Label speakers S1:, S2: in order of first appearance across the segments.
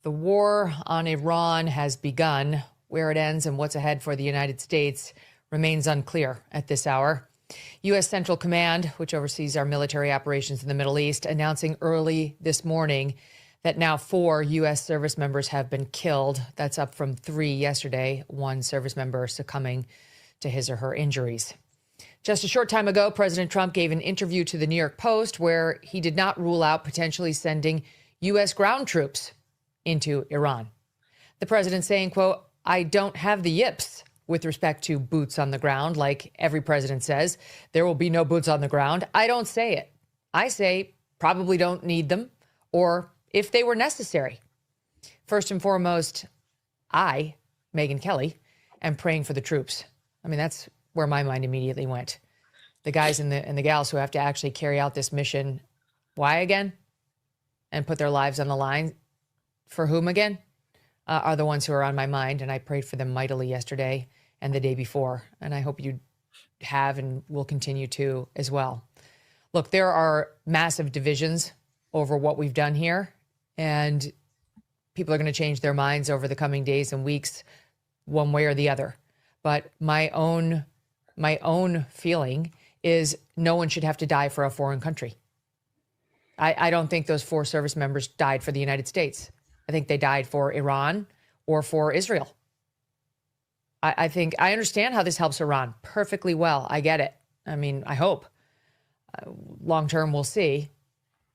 S1: The war on Iran has begun. Where it ends and what's ahead for the United States remains unclear at this hour. U.S. Central Command, which oversees our military operations in the Middle East, announcing early this morning that now 4 U.S. service members have been killed. That's up from 3 yesterday, 1 service member succumbing to his or her injuries. Just a short time ago, President Trump gave an interview to the New York Post where he did not rule out potentially sending U.S. ground troops into Iran. The president saying, quote, "I don't have the yips with respect to boots on the ground, like every president says. There will be no boots on the ground. I don't say it. I say probably don't need them, or if they were necessary. First and foremost, I, Megyn Kelly, am praying for the troops." I mean, that's where my mind immediately went. The guys and the gals who have to actually carry out this mission. Why again? And put their lives on the line. For whom again? Are the ones who are on my mind. And I prayed for them mightily yesterday and the day before. And I hope you have and will continue to as well. Look, there are massive divisions over what we've done here. And people are going to change their minds over the coming days and weeks, one way or the other. But my own feeling is no one should have to die for a foreign country. I don't think those 4 service members died for the United States. I think they died for Iran or for Israel. I think I understand how this helps Iran perfectly well. I get it. I mean, I hope. Long term, we'll see.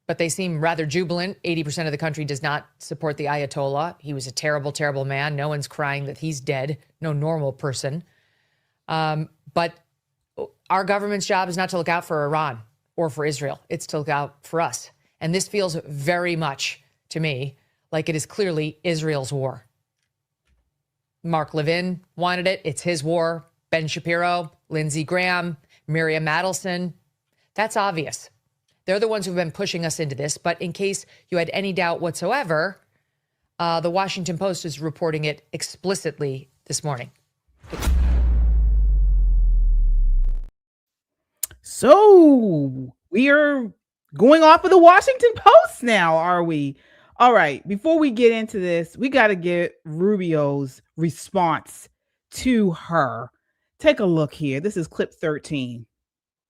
S1: But they seem rather jubilant. 80% of the country does not support the Ayatollah. He was a terrible, terrible man. No one's crying that he's dead. No normal person. But our government's job is not to look out for Iran or for Israel. It's to look out for us. And this feels very much to me like it is clearly Israel's war. Mark Levin wanted it. It's his war. Ben Shapiro, Lindsey Graham, Miriam Adelson. That's obvious. They're the ones who've been pushing us into this. But in case you had any doubt whatsoever, the Washington Post is reporting it explicitly this morning.
S2: So we are going off of the Washington Post now, are we? All right. Before we get into this, we got to get Rubio's response to her. Take a look here. This is clip 13.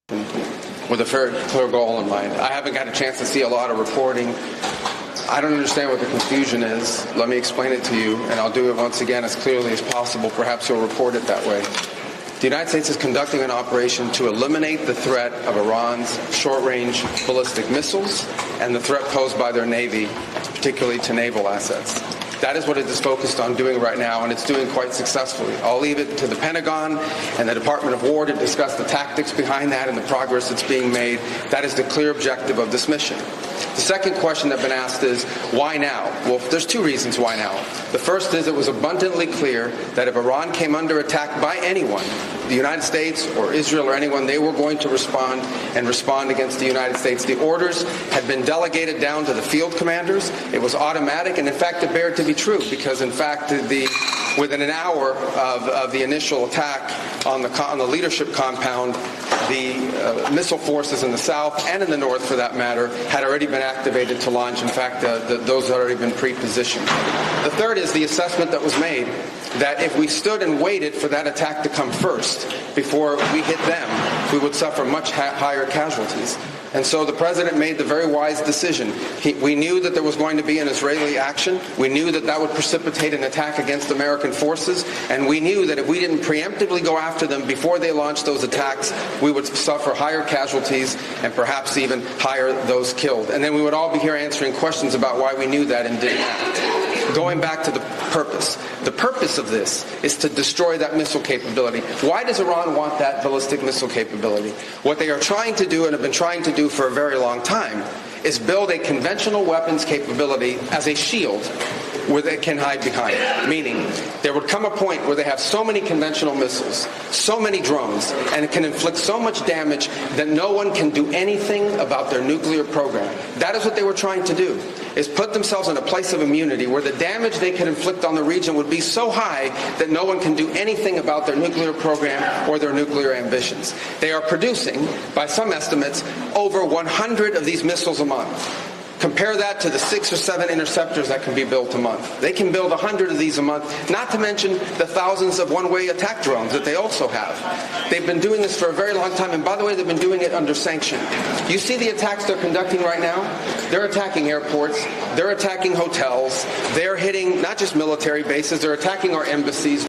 S3: With a very clear goal in mind. I haven't got a chance to see a lot of reporting. I don't understand what the confusion is. Let me explain it to you, and I'll do it once again as clearly as possible. Perhaps you'll report it that way. The United States is conducting an operation to eliminate the threat of Iran's short-range ballistic missiles and the threat posed by their Navy, particularly to naval assets. That is what it is focused on doing right now, and it's doing quite successfully. I'll leave it to the Pentagon and the Department of War to discuss the tactics behind that and the progress that's being made. That is the clear objective of this mission. The second question that's been asked is, why now? Well, there's 2 reasons why now. The first is it was abundantly clear that if Iran came under attack by anyone, the United States or Israel or anyone, they were going to respond against the United States. The orders had been delegated down to the field commanders. It was automatic, and in fact, it bared to be true because, in fact, within an hour of the initial attack on the leadership compound, the missile forces in the south and in the north, for that matter, had already been activated to launch. In fact, those had already been pre-positioned. The third is the assessment that was made that if we stood and waited for that attack to come first before we hit them, we would suffer much higher casualties. And so the president made the very wise decision. We knew that there was going to be an Israeli action. We knew that that would precipitate an attack against American forces. And we knew that if we didn't preemptively go after them before they launched those attacks, we would suffer higher casualties and perhaps even higher those killed. And then we would all be here answering questions about why we knew that and didn't act. Going back to the purpose. The purpose of this is to destroy that missile capability. Why does Iran want that ballistic missile capability? What they are trying to do and have been trying to do for a very long time is build a conventional weapons capability as a shield where they can hide behind it. Meaning, there would come a point where they have so many conventional missiles, so many drones, and it can inflict so much damage that no one can do anything about their nuclear program. That is what they were trying to do, is put themselves in a place of immunity where the damage they could inflict on the region would be so high that no one can do anything about their nuclear program or their nuclear ambitions. They are producing, by some estimates, over 100 of these missiles a month. Compare that to the 6 or 7 interceptors that can be built a month. They can build 100 of these a month, not to mention the thousands of one-way attack drones that they also have. They've been doing this for a very long time, and by the way, they've been doing it under sanction. You see the attacks they're conducting right now? They're attacking airports, they're attacking hotels, they're hitting not just military bases, they're attacking our embassies.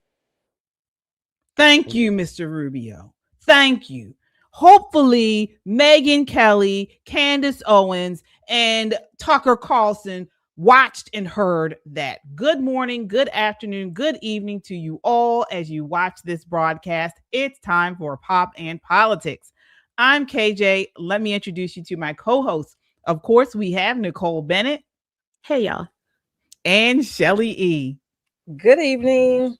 S2: Thank you, Mr. Rubio. Thank you. Hopefully, Megyn Kelly, Candace Owens, and Tucker Carlson watched and heard that. Good morning, good afternoon, good evening to you all as you watch this broadcast. It's time for Pop and Politics. I'm KJ. Let me introduce you to my co-hosts. Of course, we have Nicole Bennett.
S4: Hey, y'all.
S2: And Shelly E.
S4: Good evening.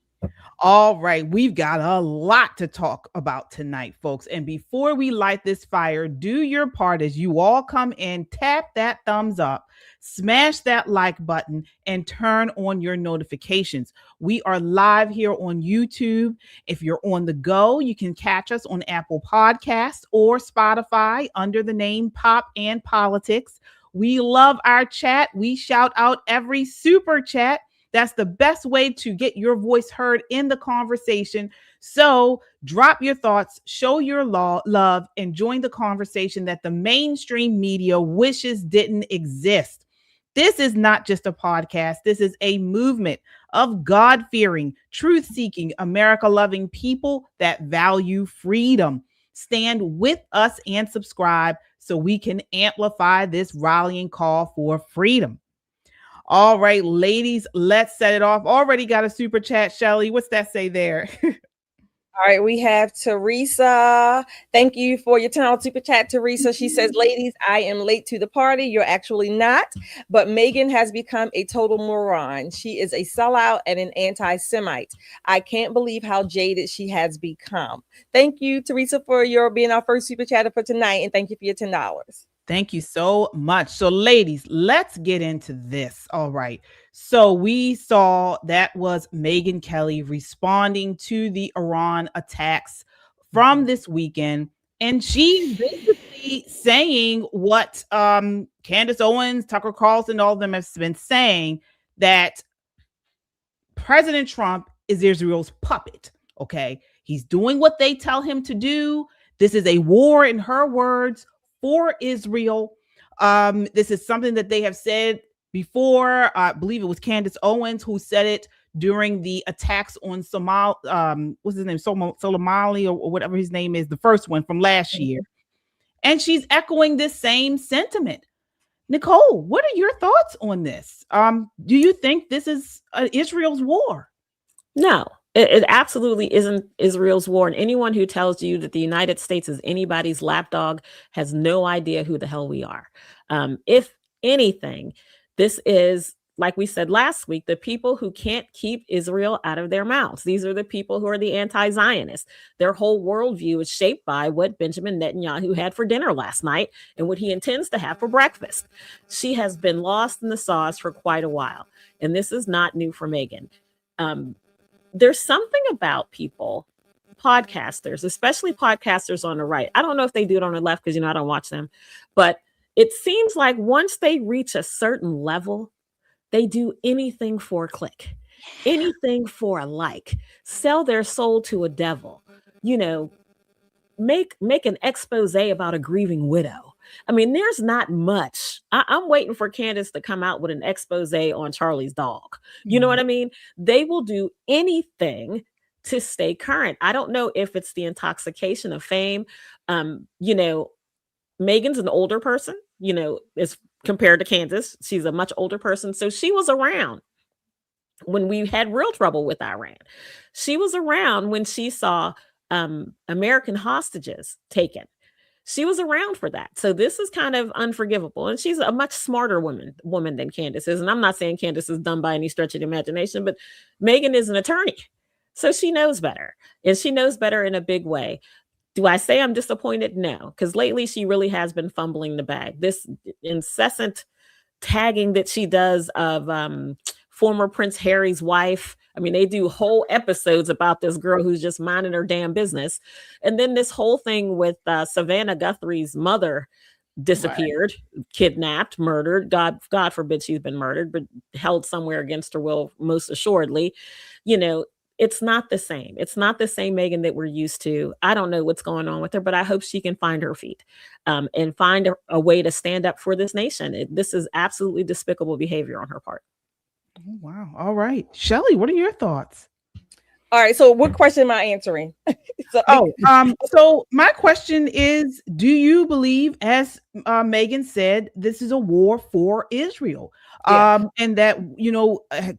S2: All right, we've got a lot to talk about tonight, folks. And before we light this fire, do your part as you all come in, tap that thumbs up, smash that like button, and turn on your notifications. We are live here on YouTube. If you're on the go, you can catch us on Apple Podcasts or Spotify under the name Pop and Politics. We love our chat. We shout out every super chat. That's the best way to get your voice heard in the conversation. So drop your thoughts, show your love, and join the conversation that the mainstream media wishes didn't exist. This is not just a podcast. This is a movement of God-fearing, truth-seeking, America-loving people that value freedom. Stand with us and subscribe so we can amplify this rallying call for freedom. All right, ladies, let's set it off. Already got a super chat, Shelly. What's that say there?
S4: All right, we have Teresa. Thank you for your $10 super chat, Teresa. She says, ladies, I am late to the party. You're actually not, but Megyn has become a total moron. She is a sellout and an anti-Semite. I can't believe how jaded she has become. Thank you, Teresa, for your being our first super chatter for tonight, and thank you for your $10.
S2: Thank you so much. So, ladies, let's get into this. All right. So we saw that was Megyn Kelly responding to the Iran attacks from this weekend. And she's basically saying what Candace Owens, Tucker Carlson, all of them have been saying, that President Trump is Israel's puppet. Okay. He's doing what they tell him to do. This is a war, in her words, for Israel. This is something that they have said before. I believe it was Candace Owens who said it during the attacks on what's his name? Soleimani or whatever his name is, the first one from last year. And she's echoing this same sentiment. Nicole, what are your thoughts on this? Do you think this is Israel's war?
S4: No. It absolutely isn't Israel's war. And anyone who tells you that the United States is anybody's lapdog has no idea who the hell we are. If anything, this is, like we said last week, the people who can't keep Israel out of their mouths. These are the people who are the anti-Zionists. Their whole worldview is shaped by what Benjamin Netanyahu had for dinner last night and what he intends to have for breakfast. She has been lost in the sauce for quite a while. And this is not new for Megyn. There's something about people, podcasters, especially podcasters on the right. I don't know if they do it on the left because, I don't watch them. But it seems like once they reach a certain level, they do anything for a click, anything for a like, sell their soul to a devil, make an expose about a grieving widow. I mean, there's not much. I'm waiting for Candace to come out with an expose on Charlie's dog. You know what I mean? They will do anything to stay current. I don't know if it's the intoxication of fame. Megyn's an older person, as compared to Candace. She's a much older person. So she was around when we had real trouble with Iran. She was around when she saw American hostages taken. She was around for that. So this is kind of unforgivable. And she's a much smarter woman than Candace is. And I'm not saying Candace is dumb by any stretch of the imagination, but Megyn is an attorney. So she knows better. And she knows better in a big way. Do I say I'm disappointed? No, because lately she really has been fumbling the bag. This incessant tagging that she does of former Prince Harry's wife. I mean, they do whole episodes about this girl who's just minding her damn business. And then this whole thing with Savannah Guthrie's mother disappeared, kidnapped, murdered. God forbid she's been murdered, but held somewhere against her will, most assuredly. It's not the same. It's not the same Megyn that we're used to. I don't know what's going on with her, but I hope she can find her feet and find a way to stand up for this nation. This is absolutely despicable behavior on her part.
S2: Oh, wow. All right. Shelley, what are your thoughts?
S5: All right. So what question am I answering?
S2: So my question is, do you believe, as Megyn said, this is a war for Israel? Yeah. And that,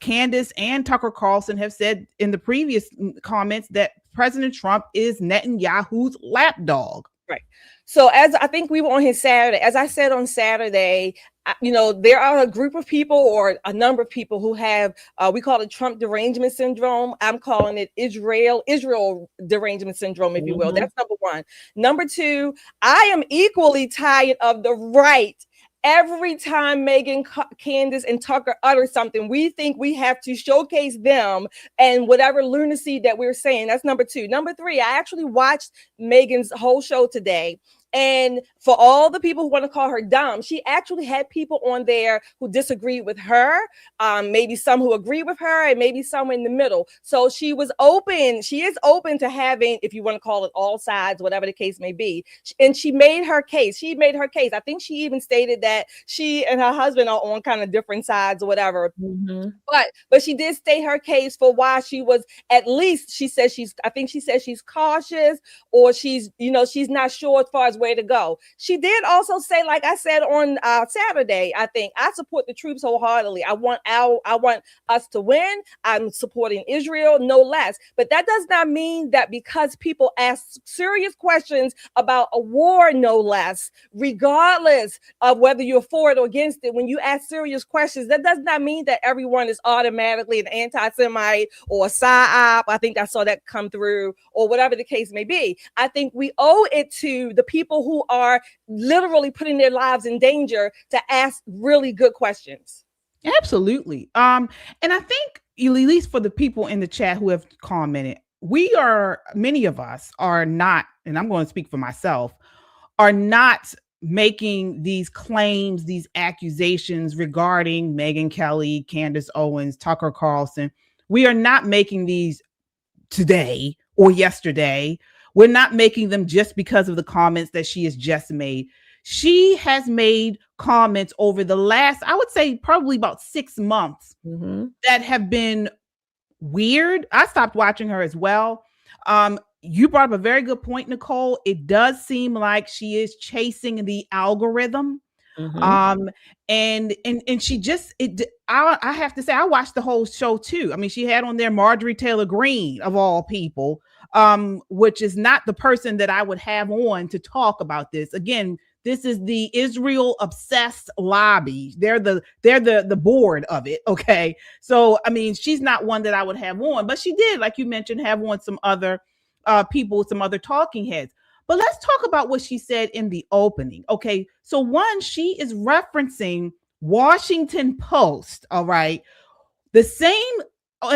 S2: Candace and Tucker Carlson have said in the previous comments that President Trump is Netanyahu's lapdog.
S5: Right. So as I think we were on his Saturday, as I said on Saturday, there are a group of people or a number of people who have, we call it Trump derangement syndrome. I'm calling it Israel derangement syndrome, if you will. That's number one. Number two, I am equally tired of the right. Every time Megyn, Candace, and Tucker utter something, we think we have to showcase them and whatever lunacy that we're saying. That's number two. Number three, I actually watched Megyn's whole show today. And for all the people who want to call her dumb, she actually had people on there who disagreed with her, maybe some who agree with her, and maybe some in the middle. So she was open. She is open to having, if you want to call it all sides, whatever the case may be. And she made her case. I think she even stated that she and her husband are on kind of different sides or whatever. Mm-hmm. But she did state her case for why she was, at least she said she's cautious, or she's not sure as far as where to go. She did also say, like I said on Saturday, I think I support the troops wholeheartedly. I want us to win. I'm supporting Israel, no less. But that does not mean that because people ask serious questions about a war, no less, regardless of whether you're for it or against it, when you ask serious questions, that does not mean that everyone is automatically an anti-Semite or a psyop. I think I saw that come through, or whatever the case may be. I think we owe it to the people who are literally putting their lives in danger to ask really good questions.
S2: Absolutely. And I think, at least for the people in the chat who have commented, many of us are not, and I'm going to speak for myself, are not making these claims, these accusations regarding Megyn Kelly, Candace Owens, Tucker Carlson. We are not making these today or yesterday. We're not making them just because of the comments that she has just made. She has made comments over the last, I would say, probably about 6 months that have been weird. I stopped watching her as well. You brought up a very good point, Nicole. It does seem like she is chasing the algorithm. And she just, I have to say, I watched the whole show too. I mean, she had on there Marjorie Taylor Greene, of all people, which is not the person that I would have on to talk about this. Again, this is the Israel obsessed lobby. They're the board of it. Okay. So, I mean, she's not one that I would have on, but she did, like you mentioned, have on some other people, some other talking heads. But let's talk about what she said in the opening. Okay. So one, she is referencing Washington Post. All right. The same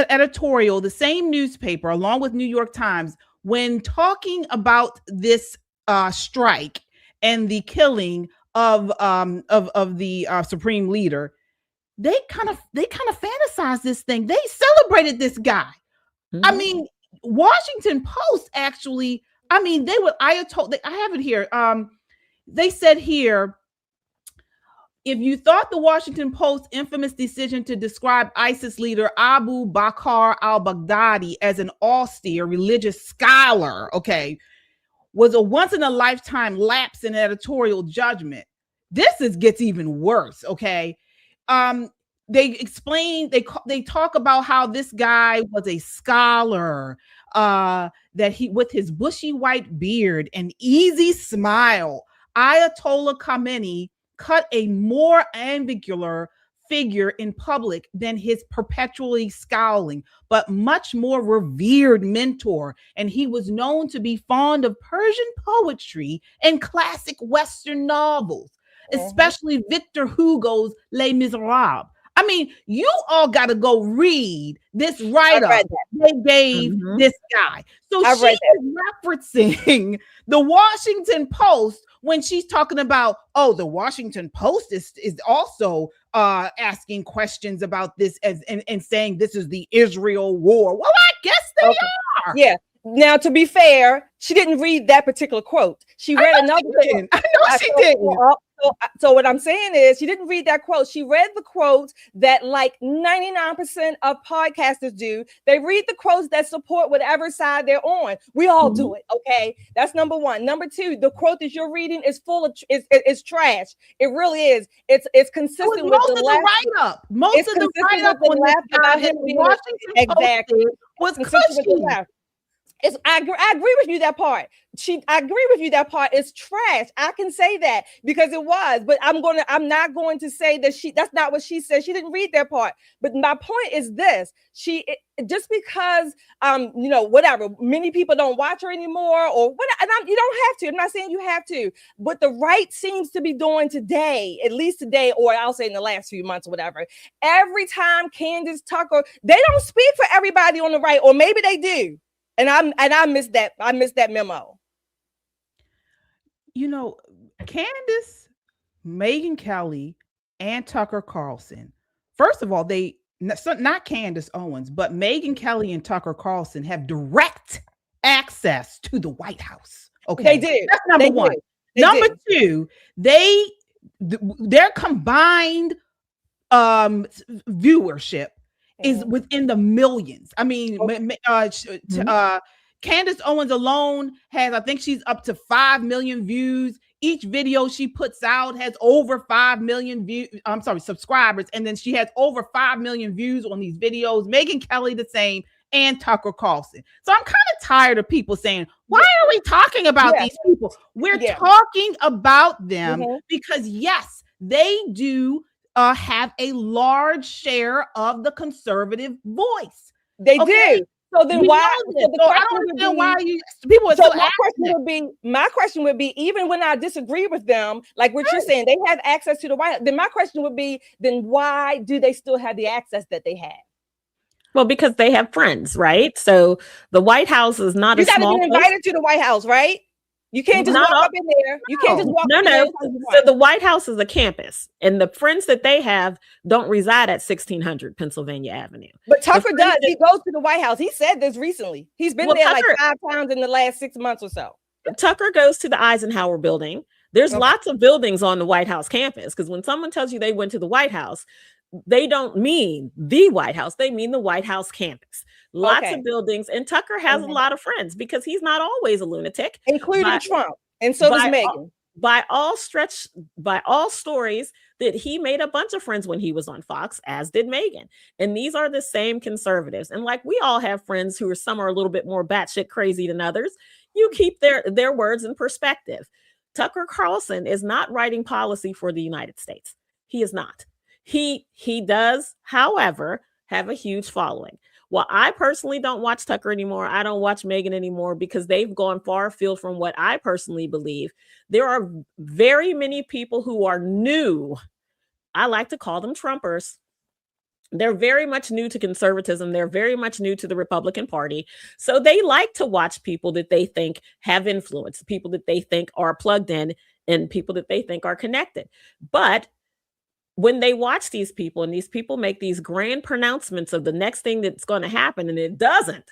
S2: editorial, the same newspaper, along with New York Times, when talking about this strike and the killing of the supreme leader, they kind of fantasized this thing. They celebrated this guy. I mean, Washington Post actually, I mean, they would, I have it here. They said here, if you thought the Washington Post's infamous decision to describe ISIS leader Abu Bakr al-Baghdadi as an austere religious scholar, okay, was a once-in-a-lifetime lapse in editorial judgment, this gets even worse, okay? They explain, they talk about how this guy was a scholar, that he, with his bushy white beard and easy smile, Ayatollah Khamenei cut a more angular figure in public than his perpetually scowling, but much more revered mentor. And he was known to be fond of Persian poetry and classic Western novels, especially Victor Hugo's Les Miserables. I mean, you all got to go read this write-up they gave this guy. So she is referencing the Washington Post when she's talking about, oh, the Washington Post is also asking questions about this and saying this is the Israel war. Well, I guess they are.
S5: Yeah. Now, to be fair, she didn't read that particular quote. She read another one.
S2: I know she didn't.
S5: So what I'm saying is she didn't read that quote. She read the quotes that like 99% of podcasters do. They read the quotes that support whatever side they're on. We all do it. Okay. That's number one. Number two, the quote that you're reading is full of it's trash. It really is. It's consistent with
S2: most of the write-up. Most of the write-up on this guy in Washington Post was cushy.
S5: I agree with you that part. I agree with you that part is trash. I can say that because it was, but I'm not going to say that that's not what she said. She didn't read that part. But my point is this: just because whatever, many people don't watch her anymore, or what, and you don't have to. I'm not saying you have to, but the right seems to be doing today, at least today, or I'll say in the last few months, or whatever. Every time Candace Tucker, they don't speak for everybody on the right, or maybe they do. And I missed that. I missed that memo.
S2: Candace, Megyn Kelly, and Tucker Carlson. First of all, not Candace Owens, but Megyn Kelly and Tucker Carlson have direct access to the White House. Okay,
S5: they do.
S2: That's number one. Number two, their combined viewership is within the millions. I mean, Candace Owens alone has, I think she's up to 5 million views. Each video she puts out has over 5 million subscribers. And then she has over 5 million views on these videos. Megyn Kelly the same, and Tucker Carlson. So I'm kind of tired of people saying, why are we talking about these people? We're talking about them because yes, they do have a large share of the conservative voice.
S5: They do. So then why?
S2: I don't understand why people are so
S5: my question would be, even when I disagree with them, like what you're saying, they have access to the White House. Then my question would be, then why do they still have the access that they have?
S4: Well, because they have friends, right? So the White House is not a small.
S5: You got to be invited to the White House, right? You can't just walk up in there. You can't just walk up in there.
S4: So the White House is a campus, and the friends that they have don't reside at 1600 Pennsylvania Avenue.
S5: But Tucker does. He goes to the White House. He said this recently. He's been there like 5 times in the last 6 months or so.
S4: Tucker goes to the Eisenhower building. There's lots of buildings on the White House campus, because when someone tells you they went to the White House, they don't mean the White House. They mean the White House campus. Lots of buildings. And Tucker has a lot of friends because he's not always a lunatic.
S5: Including Trump. And so does Megyn.
S4: By all stories, that he made a bunch of friends when he was on Fox, as did Megyn. And these are the same conservatives. And like we all have friends who some are a little bit more batshit crazy than others. You keep their words in perspective. Tucker Carlson is not writing policy for the United States. He is not. He does, however, have a huge following. Well, I personally don't watch Tucker anymore. I don't watch Megyn anymore because they've gone far afield from what I personally believe. There are very many people who are new. I like to call them Trumpers. They're very much new to conservatism. They're very much new to the Republican Party. So they like to watch people that they think have influence, people that they think are plugged in, and people that they think are connected. But when they watch these people and these people make these grand pronouncements of the next thing that's going to happen and it doesn't,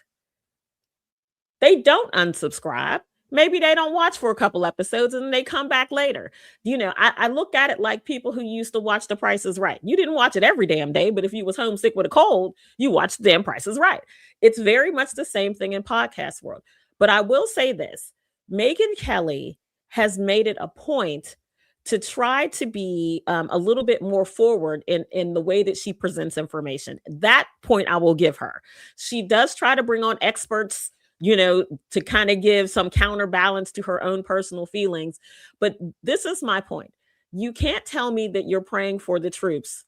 S4: they don't unsubscribe. Maybe they don't watch for a couple episodes and they come back later. I look at it like people who used to watch The Price is Right. You didn't watch it every damn day, but if you was homesick with a cold, you watched the damn Price is Right. It's very much the same thing in podcast world. But I will say this, Megyn Kelly has made it a point to try to be a little bit more forward in the way that she presents information. That point I will give her. She does try to bring on experts, to kind of give some counterbalance to her own personal feelings. But this is my point. You can't tell me that you're praying for the troops.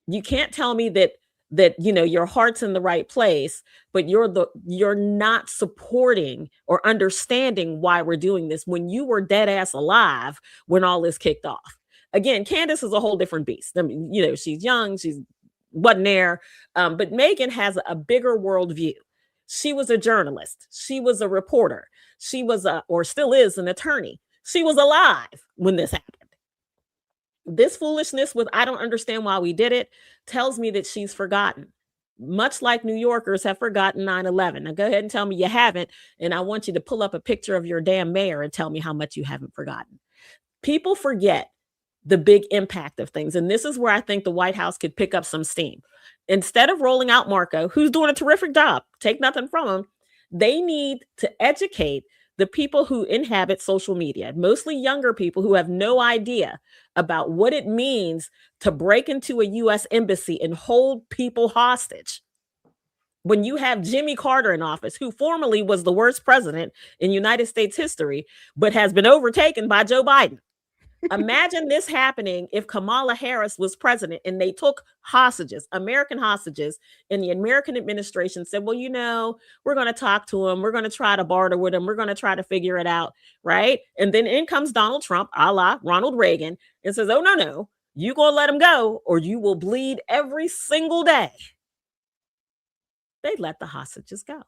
S4: You can't tell me that your heart's in the right place, but you're not supporting or understanding why we're doing this when you were dead ass alive when all this kicked off. Again, Candace is a whole different beast. I mean, she's young, she's wasn't there. But Megyn has a bigger worldview. She was a journalist. She was a reporter. She was or still is, an attorney. She was alive when this happened. This foolishness with I don't understand why we did it tells me that she's forgotten, much like New Yorkers have forgotten 9/11. Now go ahead and tell me you haven't, and I want you to pull up a picture of your damn mayor and tell me how much you haven't forgotten. People forget the big impact of things, and this is where I think the White House could pick up some steam. Instead of rolling out Marco, who's doing a terrific job, take nothing from him, they need to educate the people who inhabit social media, mostly younger people who have no idea about what it means to break into a U.S. embassy and hold people hostage. When you have Jimmy Carter in office, who formerly was the worst president in United States history, but has been overtaken by Joe Biden. Imagine this happening if Kamala Harris was president and they took hostages, American hostages, and the American administration said, well, you know, we're going to talk to him. We're going to try to barter with him. We're going to try to figure it out. Right. And then in comes Donald Trump, a la Ronald Reagan, and says, oh, no, you're going to let him go or you will bleed every single day. They let the hostages go.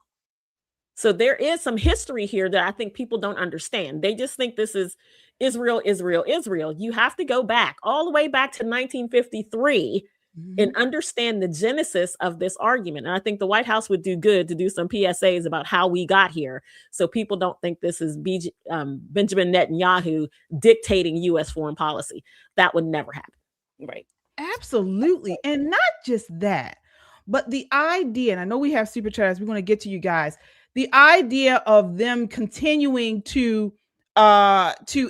S4: So there is some history here that I think people don't understand. They just think this is Israel. You have to go back all the way back to 1953 and understand the genesis of this argument. And I think the White House would do good to do some PSAs about how we got here so people don't think this is Benjamin Netanyahu dictating U.S. foreign policy. That would never happen.
S5: Right.
S2: Absolutely. And not just that, but the idea, and I know we have super chats, we're going to get to you guys, the idea of them continuing to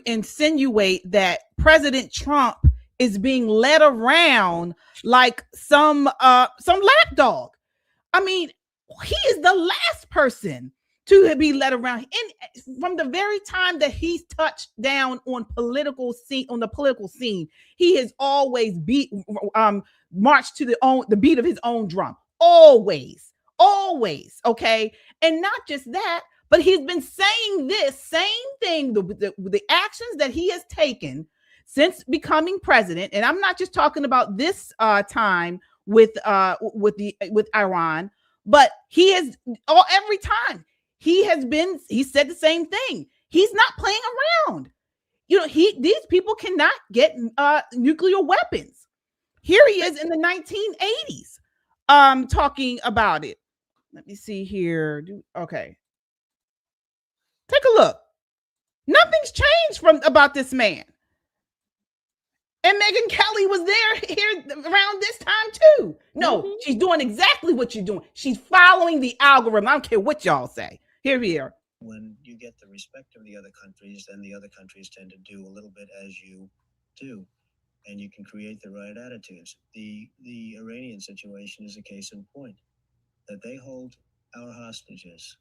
S2: insinuate that President Trump is being led around like some lapdog. I mean, he is the last person to be led around. And from the very time that he's touched down on the political scene, he has always marched to the beat of his own drum. Always. Okay. And not just that, but he's been saying this same thing, the actions that he has taken since becoming president. And I'm not just talking about this time with Iran, but he has every time he said the same thing. He's not playing around. You know, these people cannot get nuclear weapons. Here he is in the 1980s talking about it. Let me see here. Okay. Take a look. Nothing's changed about this man. And Megyn Kelly was here around this time too. No, she's doing exactly what you're doing. She's following the algorithm. I don't care what y'all say. Here we are.
S6: When you get the respect of the other countries, then the other countries tend to do a little bit as you do, and you can create the right attitudes. The Iranian situation is a case in point. That they hold our hostages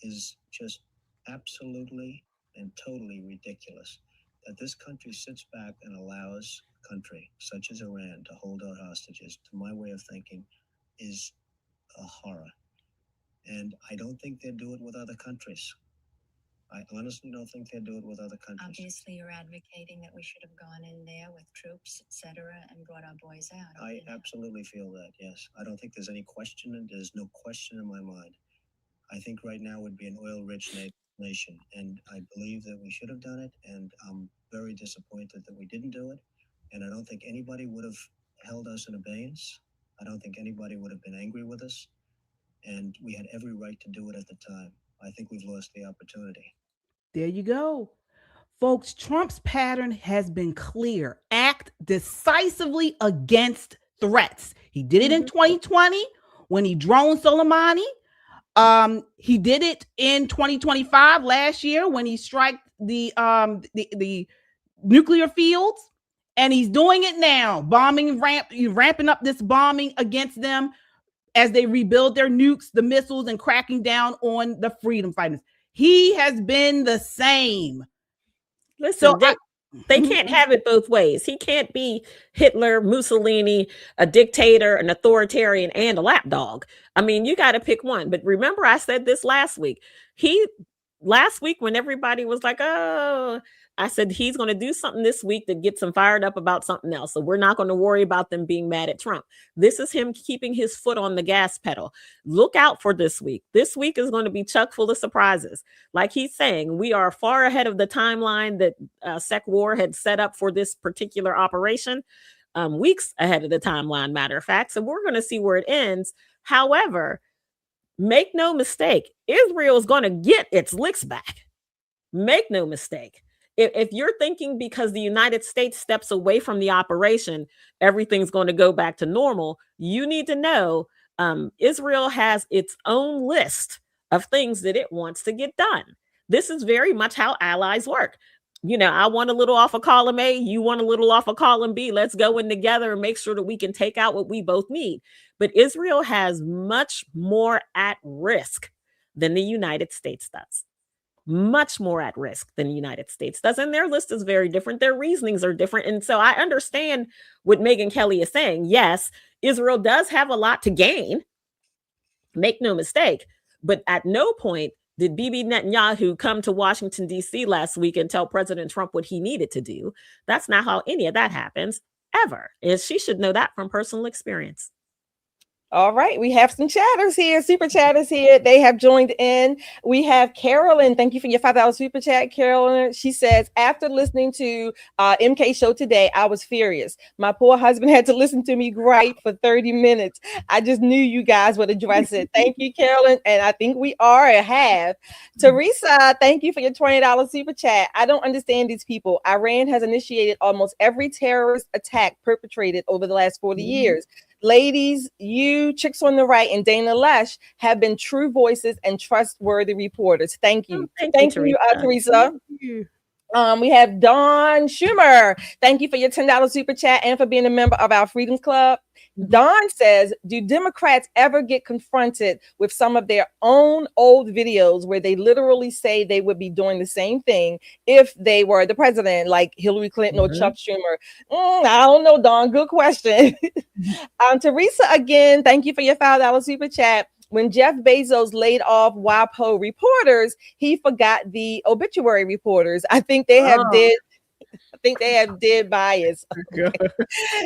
S6: is just absolutely and totally ridiculous. That this country sits back and allows a country such as Iran to hold our hostages, to my way of thinking, is a horror. And I don't think they'd do it with other countries. I honestly don't think they'd do it with other countries.
S7: Obviously, you're advocating that we should have gone in there with troops, etc., and brought our boys out.
S6: I absolutely feel that, yes. I don't think there's any question, and there's no question in my mind. I think right now would be an oil-rich nation, and I believe that we should have done it, and I'm very disappointed that we didn't do it, and I don't think anybody would have held us in abeyance. I don't think anybody would have been angry with us, and we had every right to do it at the time. I think we've lost the opportunity.
S2: There you go. Folks, Trump's pattern has been clear. Act decisively against threats. He did it in 2020 when he droned Soleimani. He did it in 2025 last year when he struck the nuclear fields, and he's doing it now, ramping up this bombing against them as they rebuild their nukes, the missiles, and cracking down on the freedom fighters. He has been the same.
S4: Listen, they can't have it both ways. He can't be Hitler, Mussolini, a dictator, an authoritarian, and a lapdog. I mean, you got to pick one. But remember, I said this last week. Last week when everybody was like, oh, I said, he's going to do something this week that gets him fired up about something else. So we're not going to worry about them being mad at Trump. This is him keeping his foot on the gas pedal. Look out for this week. This week is going to be chock full of surprises. Like he's saying, we are far ahead of the timeline that Sec War had set up for this particular operation, weeks ahead of the timeline, matter of fact. So we're going to see where it ends. However, make no mistake, Israel is going to get its licks back. Make no mistake. If you're thinking because the United States steps away from the operation, everything's going to go back to normal, you need to know Israel has its own list of things that it wants to get done. This is very much how allies work. You know, I want a little off of column A, you want a little off of column B. Let's go in together and make sure that we can take out what we both need. But Israel has much more at risk than the United States does. Much more at risk than the United States does. And their list is very different. Their reasonings are different. And so I understand what Megyn Kelly is saying. Yes, Israel does have a lot to gain. Make no mistake. But at no point did Bibi Netanyahu come to Washington, D.C. last week and tell President Trump what he needed to do. That's not how any of that happens, ever. And she should know that from personal experience.
S5: All right, we have some chatters here, super chatters here. They have joined in. We have Carolyn. Thank you for your $5 super chat, Carolyn. She says, after listening to MK show today, I was furious. My poor husband had to listen to me gripe for 30 minutes. I just knew you guys would address it. Thank you, Carolyn. And I think we are or have. Teresa, thank you for your $20 super chat. I don't understand these people. Iran has initiated almost every terrorist attack perpetrated over the last 40 years. Ladies, you chicks on the right and Dana Lesh have been true voices and trustworthy reporters. Thank you. Thank you, Teresa. Thank you. We have Dawn Schumer. Thank you for your $10 super chat and for being a member of our Freedom Club. Dawn says, do Democrats ever get confronted with some of their own old videos where they literally say they would be doing the same thing if they were the president, like Hillary Clinton or Chuck Schumer? I don't know, Dawn. Good question. Teresa, again, thank you for your $5 super chat. When Jeff Bezos laid off WAPO reporters, he forgot the obituary reporters. I think they have dead bias. Okay.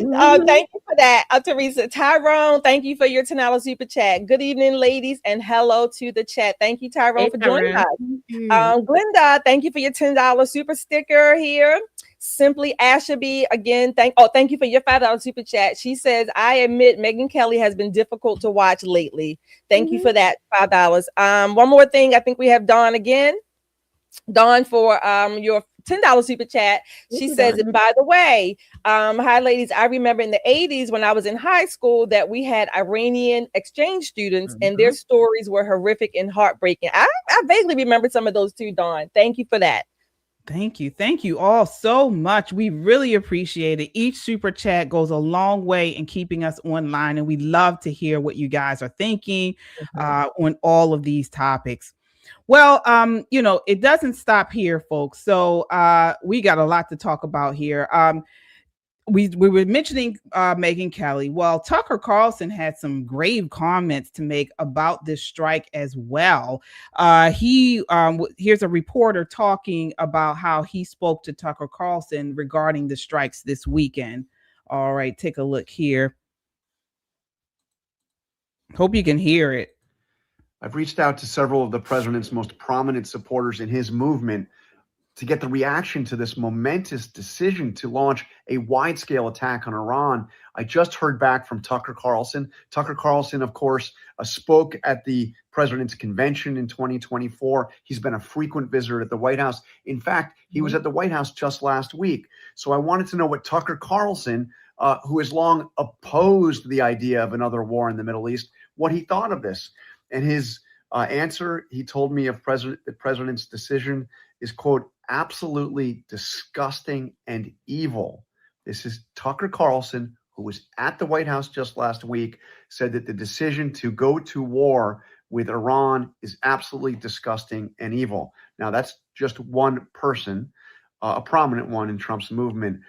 S5: Thank you for that, Teresa. Tyrone, thank you for your $10 super chat. Good evening, ladies, and hello to the chat. Thank you, Tyrone, for joining us. Glenda, thank you for your $10 super sticker here. Simply Ashaby, again, thank you for your $5 super chat. She says, I admit Megyn Kelly has been difficult to watch lately. Thank you for that, $5. One more thing, I think we have Dawn again. Dawn, for your $10 super chat. She says, and by the way, hi ladies, I remember in the 80s when I was in high school that we had Iranian exchange students and their stories were horrific and heartbreaking. I vaguely remember some of those too, Dawn. Thank you for that.
S2: Thank you. Thank you all so much. We really appreciate it. Each super chat goes a long way in keeping us online, and we love to hear what you guys are thinking on all of these topics. Well, it doesn't stop here, folks. So we got a lot to talk about here. We were mentioning Megyn Kelly. Well, Tucker Carlson had some grave comments to make about this strike as well. Here's a reporter talking about how he spoke to Tucker Carlson regarding the strikes this weekend. All right, take a look here. Hope you can hear it.
S8: I've reached out to several of the president's most prominent supporters in his movement to get the reaction to this momentous decision to launch a wide-scale attack on Iran. I just heard back from Tucker Carlson. Tucker Carlson, of course, spoke at the president's convention in 2024. He's been a frequent visitor at the White House. In fact, he was at the White House just last week. So I wanted to know what Tucker Carlson, who has long opposed the idea of another war in the Middle East, what he thought of this. And his answer, he told me of the president's decision is, quote, absolutely disgusting and evil. This is Tucker Carlson, who was at the White House just last week, said that the decision to go to war with Iran is absolutely disgusting and evil. Now, that's just one person, a prominent one in Trump's movement.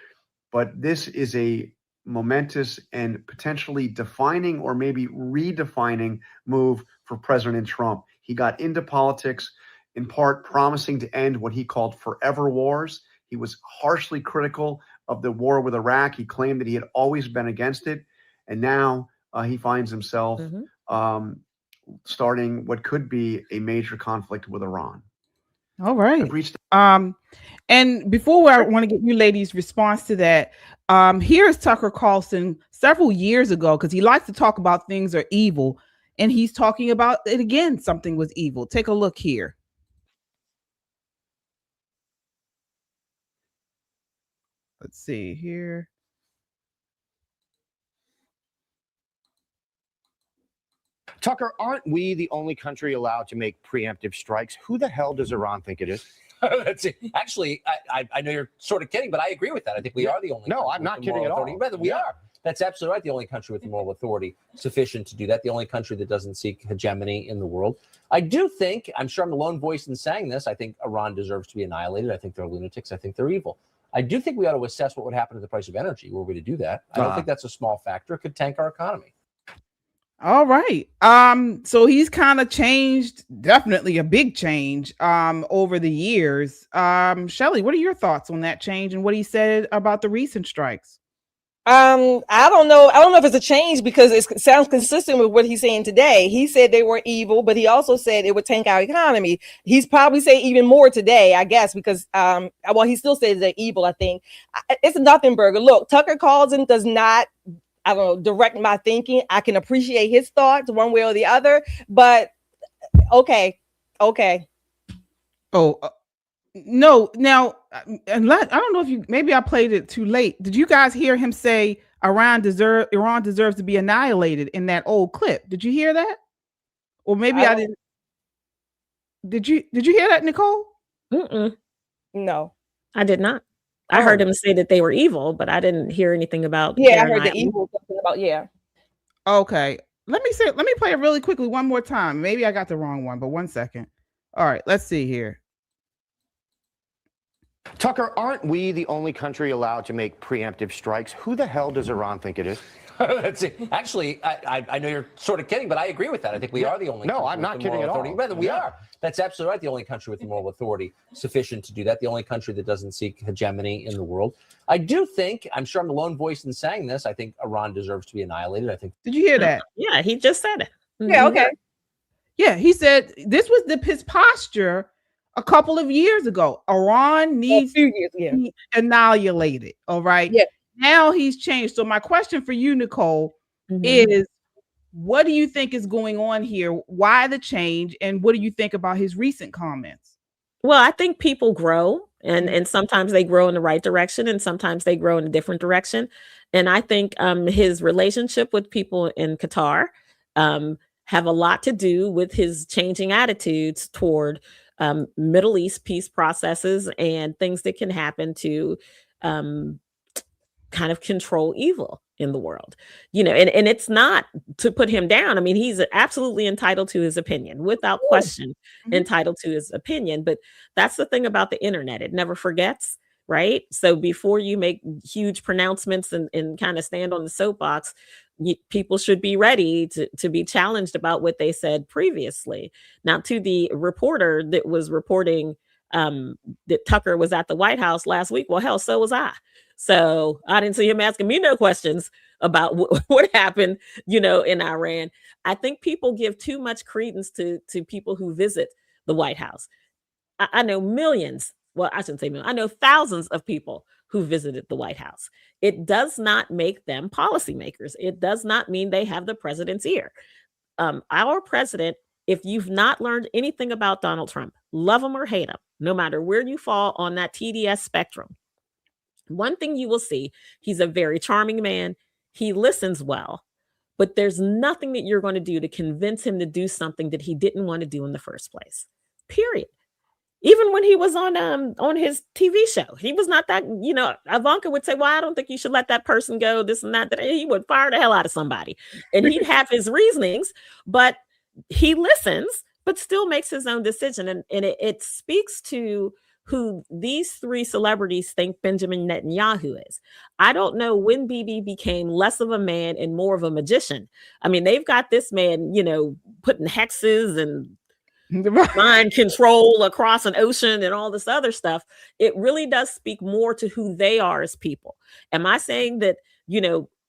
S8: But this is a momentous and potentially defining or maybe redefining move for President Trump. He got into politics in part promising to end what he called forever wars. He was harshly critical of the war with Iraq. He claimed that he had always been against it. And now he finds himself starting what could be a major conflict with Iran.
S2: All right. And before I want to get you ladies' response to that, here's Tucker Carlson several years ago, because he likes to talk about things are evil, and he's talking about it again. Something was evil. Take a look here. Let's see here.
S9: Tucker, aren't we the only country allowed to make preemptive strikes? Who the hell does Iran think it is?
S10: That's it. Actually, I know you're sort of kidding, but I agree with that. I think we are the only.
S9: No, I'm not kidding at all.
S10: Rather, we are. That's absolutely right. The only country with the moral authority sufficient to do that. The only country that doesn't seek hegemony in the world. I do think, I'm sure I'm the lone voice in saying this, I think Iran deserves to be annihilated. I think they're lunatics. I think they're evil. I do think we ought to assess what would happen to the price of energy were we to do that. I don't think that's a small factor. It could tank our economy.
S2: All right. So he's kind of changed, definitely a big change over the years. Shelley, what are your thoughts on that change and what he said about the recent strikes?
S5: I don't know. I don't know if it's a change because it sounds consistent with what he's saying today. He said they were evil, but he also said it would tank our economy. He's probably saying even more today, I guess, because well, he still says they're evil. I think it's nothing burger. Look, Tucker Carlson does not, I don't know, direct my thinking. I can appreciate his thoughts one way or the other, but okay.
S2: Oh, no. Now, unless, I don't know if you, maybe I played it too late. Did you guys hear him say Iran deserves to be annihilated in that old clip? Did you hear that? Or maybe I didn't. Did you hear that, Nicole?
S5: No,
S4: I did not. I heard him say that they were evil, but I didn't hear anything about.
S5: Yeah, I heard the evil something about. Yeah.
S2: Okay. Let me play it really quickly one more time. Maybe I got the wrong one, but 1 second. All right, let's see here.
S9: Tucker, aren't we the only country allowed to make preemptive strikes? Who the hell does Iran think it is?
S10: That's it. Actually, I know you're sort of kidding, but I agree with that. I think we are the only.
S9: No, I'm not kidding at all.
S10: Rather, we are. That's absolutely right. The only country with the moral authority sufficient to do that. The only country that doesn't seek hegemony in the world. I do think, I'm sure I'm the lone voice in saying this, I think Iran deserves to be annihilated. I think.
S2: Did you hear that?
S4: Yeah, he just said it.
S5: Yeah, okay.
S2: Yeah, he said this was his posture a couple of years ago. Iran needs to be annihilated. All right.
S5: Yeah.
S2: Now he's changed. So my question for you, Nicole, is what do you think is going on here? Why the change? And what do you think about his recent comments?
S4: Well, I think people grow and sometimes they grow in the right direction and sometimes they grow in a different direction. And I think his relationship with people in Qatar have a lot to do with his changing attitudes toward Middle East peace processes and things that can happen to kind of control evil in the world, you know, and it's not to put him down. I mean, he's absolutely entitled to his opinion, without question, entitled to his opinion. But that's the thing about the internet. It never forgets, right? So before you make huge pronouncements and kind of stand on the soapbox, people should be ready to be challenged about what they said previously. Now, to the reporter that was reporting that Tucker was at the White House last week, well, hell, so was I. So I didn't see him asking me no questions about what happened, you know, in Iran. I think people give too much credence to people who visit the White House. I know millions. Well, I shouldn't say millions. I know thousands of people who visited the White House. It does not make them policymakers. It does not mean they have the president's ear. Our president, if you've not learned anything about Donald Trump, love him or hate him, no matter where you fall on that TDS spectrum, one thing you will see, he's a very charming man. He listens well, but there's nothing that you're going to do to convince him to do something that he didn't want to do in the first place. Period. Even when he was on his TV show, he was not that, you know, Ivanka would say, well, I don't think you should let that person go, this and that. He would fire the hell out of somebody. And he'd have his reasonings, but he listens, but still makes his own decision. And it speaks to who these three celebrities think Benjamin Netanyahu is. I don't know when Bibi became less of a man and more of a magician. I mean, they've got this man, you know, putting hexes and mind control across an ocean and all this other stuff. It really does speak more to who they are as people. Am I saying that,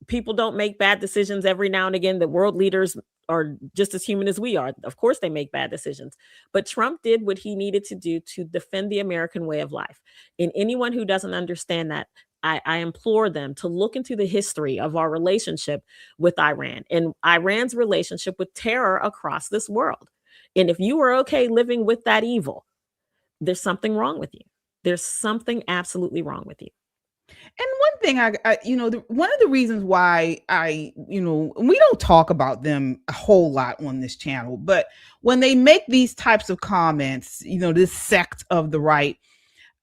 S4: people don't make bad decisions every now and again, that world leaders are just as human as we are? Of course they make bad decisions, but Trump did what he needed to do to defend the American way of life. And anyone who doesn't understand that, I implore them to look into the history of our relationship with Iran and Iran's relationship with terror across this world. And if you are okay living with that evil, there's something wrong with you. There's something absolutely wrong with you.
S2: And one thing one of the reasons why we don't talk about them a whole lot on this channel, but when they make these types of comments, this sect of the right,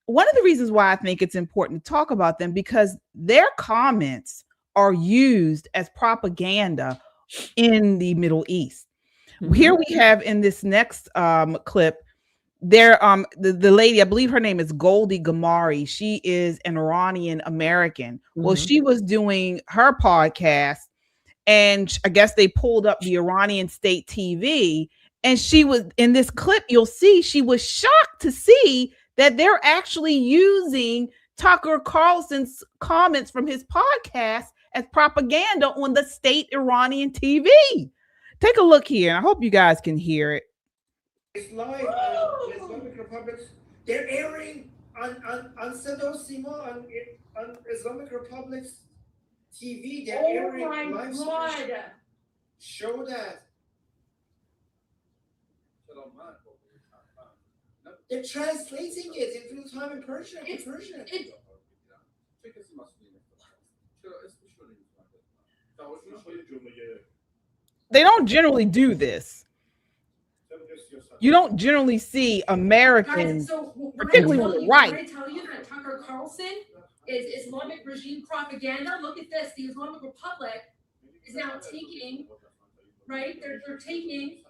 S2: one of the reasons why I think it's important to talk about them, because their comments are used as propaganda in the Middle East. Mm-hmm. Here we have in this next clip, the lady, I believe her name is Goldie Gamari. She is an Iranian American. Mm-hmm. Well, she was doing her podcast, and I guess they pulled up the Iranian state TV, and she was in this clip. You'll see she was shocked to see that they're actually using Tucker Carlson's comments from his podcast as propaganda on the state Iranian TV. Take a look here. I hope you guys can hear it.
S11: It's live on Islamic Republics. They're airing on Sado Sima on Islamic Republic's TV. They're airing live streams. Show that. They're translating it in real time in Persian.
S2: They don't generally do this. You don't generally see Americans, particularly on the right.
S12: I tell you that Tucker Carlson is Islamic regime propaganda. Look at this. The Islamic Republic is now taking, right? They're taking.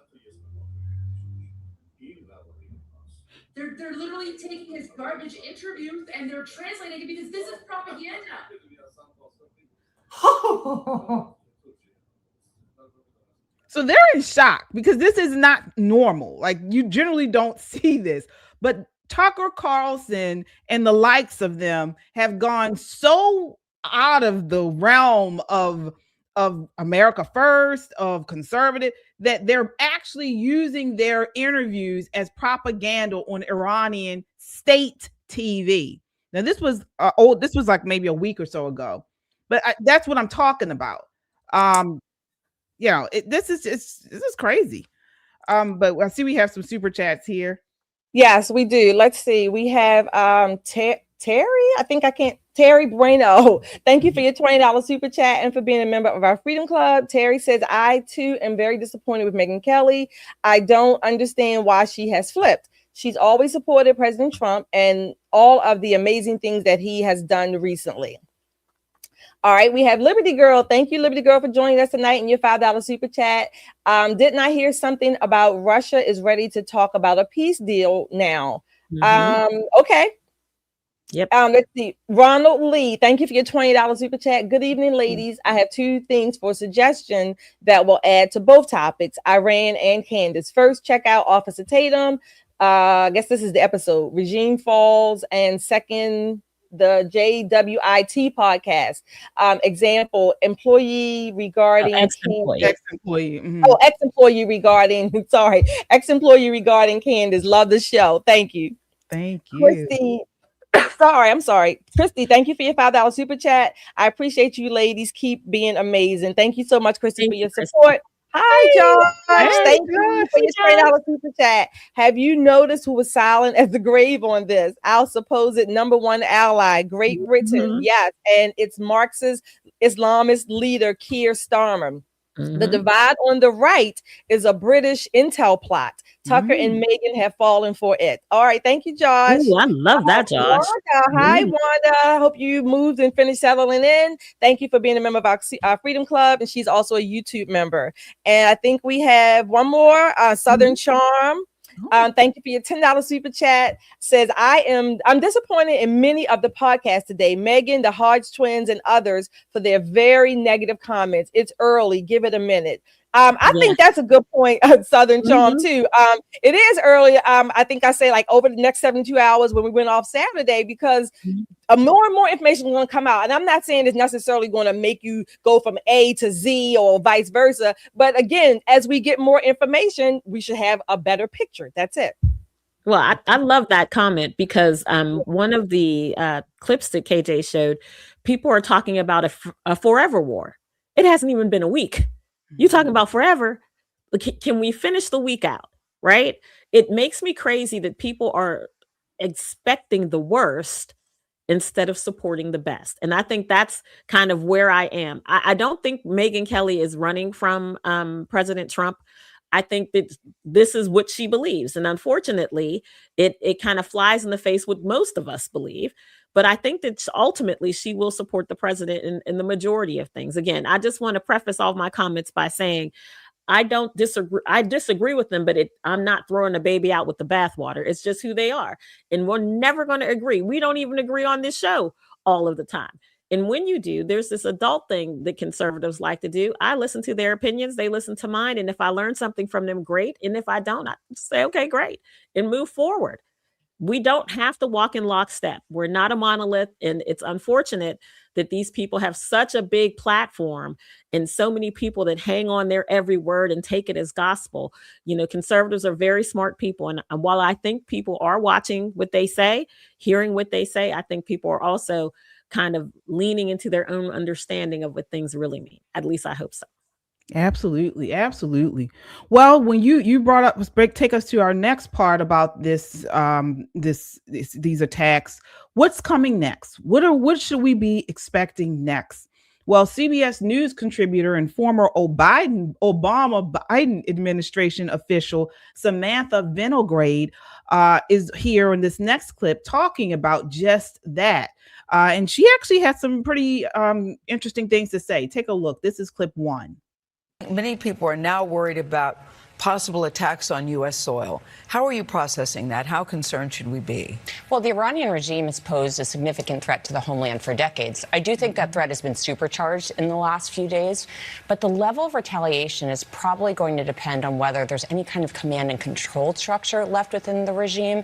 S12: They're literally taking his garbage interviews and they're translating it because this is propaganda.
S2: So they're in shock because this is not normal. Like, you generally don't see this. But Tucker Carlson and the likes of them have gone so out of the realm of America First, of conservative, that they're actually using their interviews as propaganda on Iranian state TV. Now, this was this was like maybe a week or so ago, but that's what I'm talking about. This is crazy. But I see we have some super chats here.
S5: Yes, we do. Let's see. We have Terry. Terry Bueno. Thank you for your $20 super chat and for being a member of our Freedom Club. Terry says, I too am very disappointed with Megyn Kelly. I don't understand why she has flipped. She's always supported President Trump and all of the amazing things that he has done recently. All right, we have Liberty Girl. Thank you, Liberty Girl, for joining us tonight in your $5 super chat. Didn't I hear something about Russia is ready to talk about a peace deal now? Mm-hmm. Okay.
S4: Yep.
S5: Let's see. Ronald Lee, thank you for your $20 super chat. Good evening, ladies. I have two things for suggestion that will add to both topics, Iran and Candace. First, check out Officer Tatum. I guess this is the episode, Regime Falls, and second, the JWIT podcast. Example, employee regarding
S2: ex-employee. Mm-hmm.
S5: Ex-employee regarding Candace. Love the show. Thank you.
S2: Thank you.
S5: Christy. I'm sorry. Christy, thank you for your $5 super chat. I appreciate you ladies. Keep being amazing. Thank you so much, Christy, for your support. Hi, George. Thank you for your $20 super chat. Have you noticed who was silent as the grave on this? Our supposed #1 ally, Great Britain. Mm-hmm. Yes, and it's Marxist Islamist leader Keir Starmer. Mm-hmm. The divide on the right is a British intel plot. Tucker and Megyn have fallen for it. All right. Thank you, Josh.
S4: Ooh, I love that, Josh.
S5: Hi, Wanda. Hope you moved and finished settling in. Thank you for being a member of our Freedom Club. And she's also a YouTube member. And I think we have one more, Southern Charm. Thank you for your $10 super chat. Says, I'm disappointed in many of the podcasts today. Megyn, the Hodge twins, and others for their very negative comments. It's early. Give it a minute. I think that's a good point, Southern Charm, too. It is early. I think I say like over the next 72 hours when we went off Saturday, because more and more information is going to come out. And I'm not saying it's necessarily going to make you go from A to Z or vice versa. But again, as we get more information, we should have a better picture. That's it.
S4: Well, I love that comment, because one of the clips that KJ showed, people are talking about a forever war. It hasn't even been a week. You talking about forever? Can we finish the week out? Right? It makes me crazy that people are expecting the worst instead of supporting the best. And I think that's kind of where I am. I don't think Megyn Kelly is running from President Trump. I think that this is what she believes. And unfortunately, it kind of flies in the face what most of us believe. But I think that ultimately she will support the president in the majority of things. Again, I just want to preface all my comments by saying I don't disagree. I disagree with them, but I'm not throwing the baby out with the bathwater. It's just who they are. And we're never going to agree. We don't even agree on this show all of the time. And when you do, there's this adult thing that conservatives like to do. I listen to their opinions. They listen to mine. And if I learn something from them, great. And if I don't, I say, okay, great, and move forward. We don't have to walk in lockstep. We're not a monolith. And it's unfortunate that these people have such a big platform and so many people that hang on their every word and take it as gospel. You know, conservatives are very smart people. And while I think people are watching what they say, hearing what they say, I think people are also kind of leaning into their own understanding of what things really mean. At least I hope so.
S2: Absolutely. Absolutely. Well, when you brought up, take us to our next part about these attacks. What's coming next? What should we be expecting next? Well, CBS News contributor and former Obama-Biden administration official Samantha Vinograd is here in this next clip talking about just that. And she actually had some pretty interesting things to say. Take a look. This is clip 1.
S13: Many people are now worried about possible attacks on U.S. soil. How are you processing that? How concerned should we be?
S14: Well, the Iranian regime has posed a significant threat to the homeland for decades. I do think that threat has been supercharged in the last few days, but the level of retaliation is probably going to depend on whether there's any kind of command and control structure left within the regime,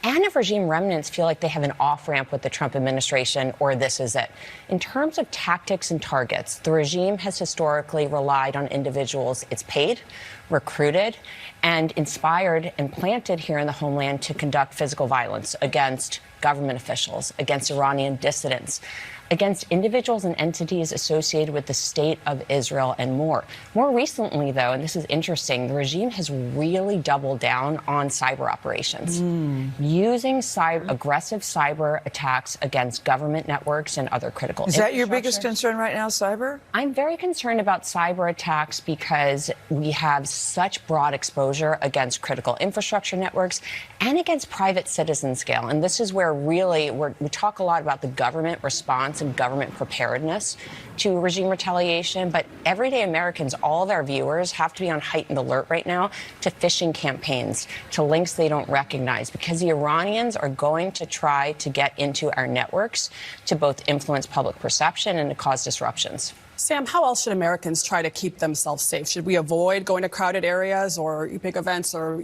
S14: and if regime remnants feel like they have an off-ramp with the Trump administration, or this is it. In terms of tactics and targets, the regime has historically relied on individuals it's paid, recruited, and inspired and planted here in the homeland to conduct physical violence against government officials, against Iranian dissidents, against individuals and entities associated with the state of Israel, and more. More recently, though, and this is interesting, the regime has really doubled down on cyber operations, using aggressive cyber attacks against government networks and other critical
S13: infrastructure. Is that your biggest concern right now, cyber?
S14: I'm very concerned about cyber attacks because we have such broad exposure against critical infrastructure networks and against private citizen scale. And this is where really we talk a lot about the government response and government preparedness to regime retaliation, but everyday Americans, all of our viewers, have to be on heightened alert right now to phishing campaigns, to links they don't recognize, because the Iranians are going to try to get into our networks to both influence public perception and to cause disruptions.
S15: Sam, how else should Americans try to keep themselves safe? Should we avoid going to crowded areas or big events or,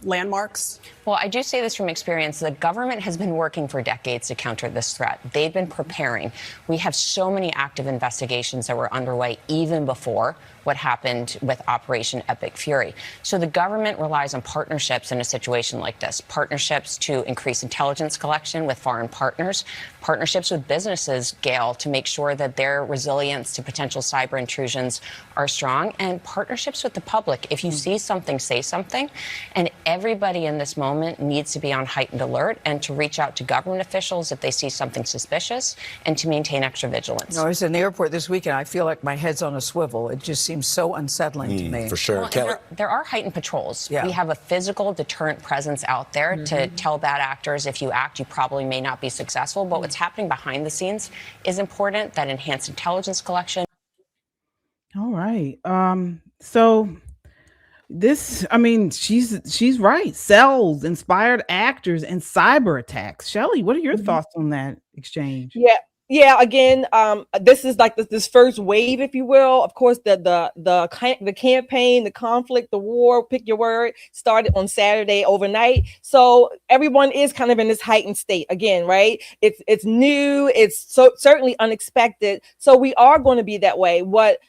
S15: landmarks?
S14: Well, I do say this from experience. The government has been working for decades to counter this threat. They've been preparing. We have so many active investigations that were underway even before what happened with Operation Epic Fury. So the government relies on partnerships in a situation like this, partnerships to increase intelligence collection with foreign partners, partnerships with businesses, Gail, to make sure that their resilience to potential cyber intrusions are strong, and partnerships with the public. If you see something, say something. And everybody in this moment needs to be on heightened alert and to reach out to government officials if they see something suspicious and to maintain extra vigilance.
S13: I was in the airport this weekend. I feel like my head's on a swivel. It just seems so unsettling to me.
S16: For sure.
S14: Well, there are heightened patrols.
S13: Yeah.
S14: We have a physical deterrent presence out there to tell bad actors, if you act, you probably may not be successful. But what's happening behind the scenes is important, that enhanced intelligence collection.
S2: All right. So this, she's right. Cells, inspired actors, and cyber attacks. Shelley, what are your thoughts on that exchange?
S5: Yeah, again, this is like this first wave, if you will. Of course, the campaign, the conflict, the war, pick your word, started on Saturday overnight. So everyone is kind of in this heightened state again, right? It's new, it's certainly unexpected. So we are going to be that way. What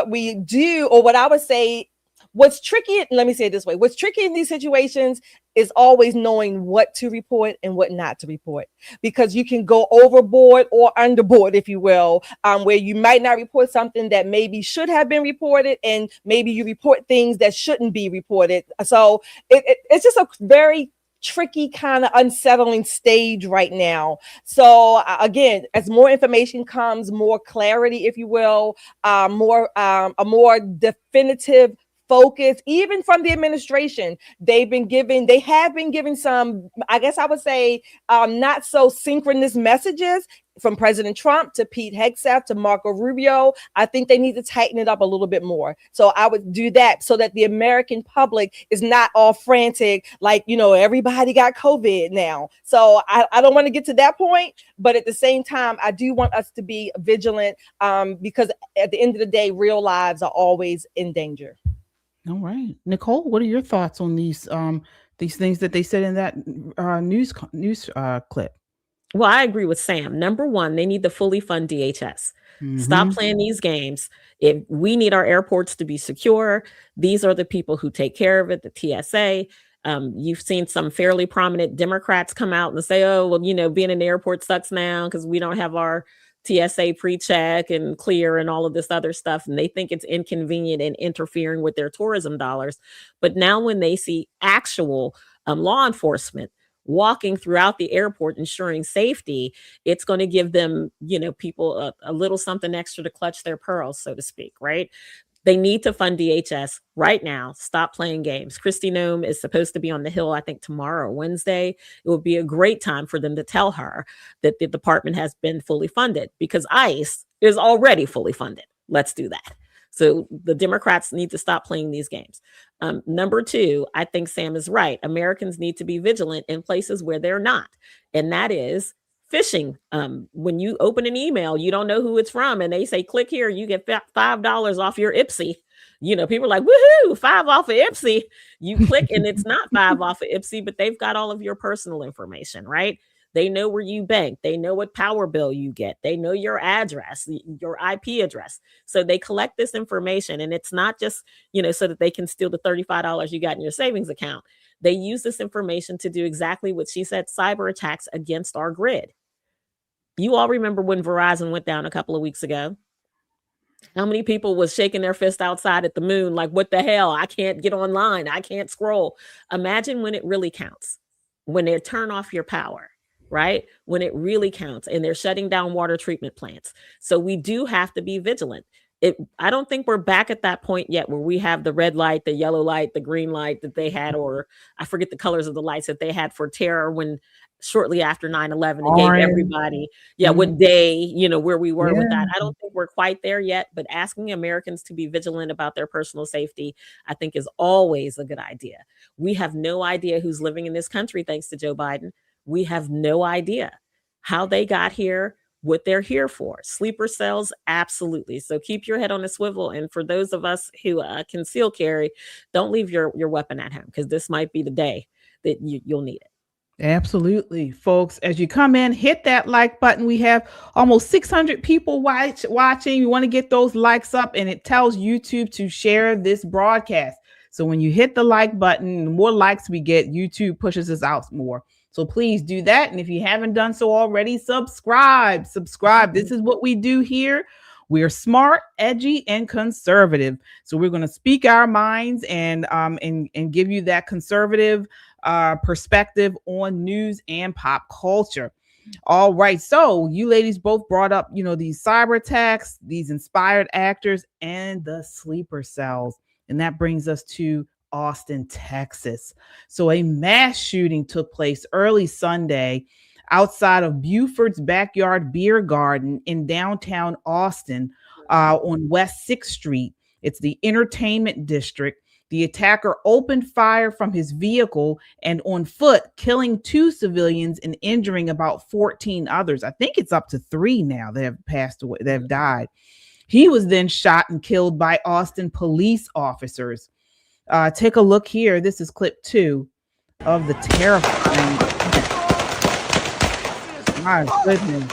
S5: we do, or what I would say, what's tricky, let me say it this way, what's tricky in these situations is always knowing what to report and what not to report, because you can go overboard or underboard, if you will, where you might not report something that maybe should have been reported, and maybe you report things that shouldn't be reported. So it's just a very tricky, kind of unsettling stage right now. So again, as more information comes, more clarity, if you will, a more definitive focus, even from the administration. They have been given some, I guess I would say, not so synchronous messages from President Trump to Pete Hegseth to Marco Rubio. I think they need to tighten it up a little bit more. So I would do that so that the American public is not all frantic, like, everybody got COVID now. So I don't want to get to that point, but at the same time, I do want us to be vigilant, because at the end of the day, real lives are always in danger.
S2: All right, Nicole, what are your thoughts on these things that they said in that news clip?
S4: Well, I agree with Sam. Number one, they need to fully fund DHS. Stop playing these games. If we need our airports to be secure, these are the people who take care of it, the TSA. You've seen some fairly prominent Democrats come out and say, oh, well, being in the airport sucks now because we don't have our TSA pre-check and clear and all of this other stuff. And they think it's inconvenient and interfering with their tourism dollars. But now when they see actual law enforcement walking throughout the airport, ensuring safety, it's going to give them, people a little something extra to clutch their pearls, so to speak, right? They need to fund DHS right now. Stop playing games. Kristi Noem is supposed to be on the Hill, I think, tomorrow or Wednesday. It would be a great time for them to tell her that the department has been fully funded, because ICE is already fully funded. Let's do that. So the Democrats need to stop playing these games. Number two, I think Sam is right. Americans need to be vigilant in places where they're not. And that is phishing. When you open an email, you don't know who it's from, and they say, click here, you get $5 off your Ipsy. People are like, woohoo, 5 off of Ipsy. You click and it's not 5 off of Ipsy, but they've got all of your personal information, right? They know where you bank. They know what power bill you get. They know your address, your IP address. So they collect this information, and it's not just, so that they can steal the $35 you got in your savings account. They use this information to do exactly what she said, cyber attacks against our grid. You all remember when Verizon went down a couple of weeks ago? How many people was shaking their fist outside at the moon like, what the hell? I can't get online. I can't scroll. Imagine when it really counts, when they turn off your power, right? When it really counts, and they're shutting down water treatment plants. So we do have to be vigilant. I don't think we're back at that point yet where we have the red light, the yellow light, the green light that they had, or I forget the colors of the lights that they had for terror when shortly after 9/11, it gave everybody, what day, where we were with that. I don't think we're quite there yet, but asking Americans to be vigilant about their personal safety, I think, is always a good idea. We have no idea who's living in this country, thanks to Joe Biden. We have no idea how they got here, what they're here for. Sleeper cells, absolutely. So keep your head on a swivel. And for those of us who conceal carry, don't leave your weapon at home, because this might be the day that you'll need it.
S2: Absolutely, folks. As you come in, hit that like button. We have almost 600 people watching. You want to get those likes up, and it tells YouTube to share this broadcast. So when you hit the like button, the more likes we get, YouTube pushes us out more. So please do that. And if you haven't done so already, subscribe. This is what we do here. We're smart, edgy, and conservative. So we're going to speak our minds and give you that conservative perspective on news and pop culture. All right. So you ladies both brought up, these cyber attacks, these inspired actors, and the sleeper cells. And that brings us to Austin, Texas. So a mass shooting took place early Sunday outside of Buford's Backyard Beer Garden in downtown Austin on West 6th Street. It's the entertainment district. The attacker opened fire from his vehicle and on foot, killing 2 civilians and injuring about 14 others. I think it's up to 3 now that have passed away, that have died. He was then shot and killed by Austin police officers. Take a look here. This is clip 2 of the terrifying. My goodness.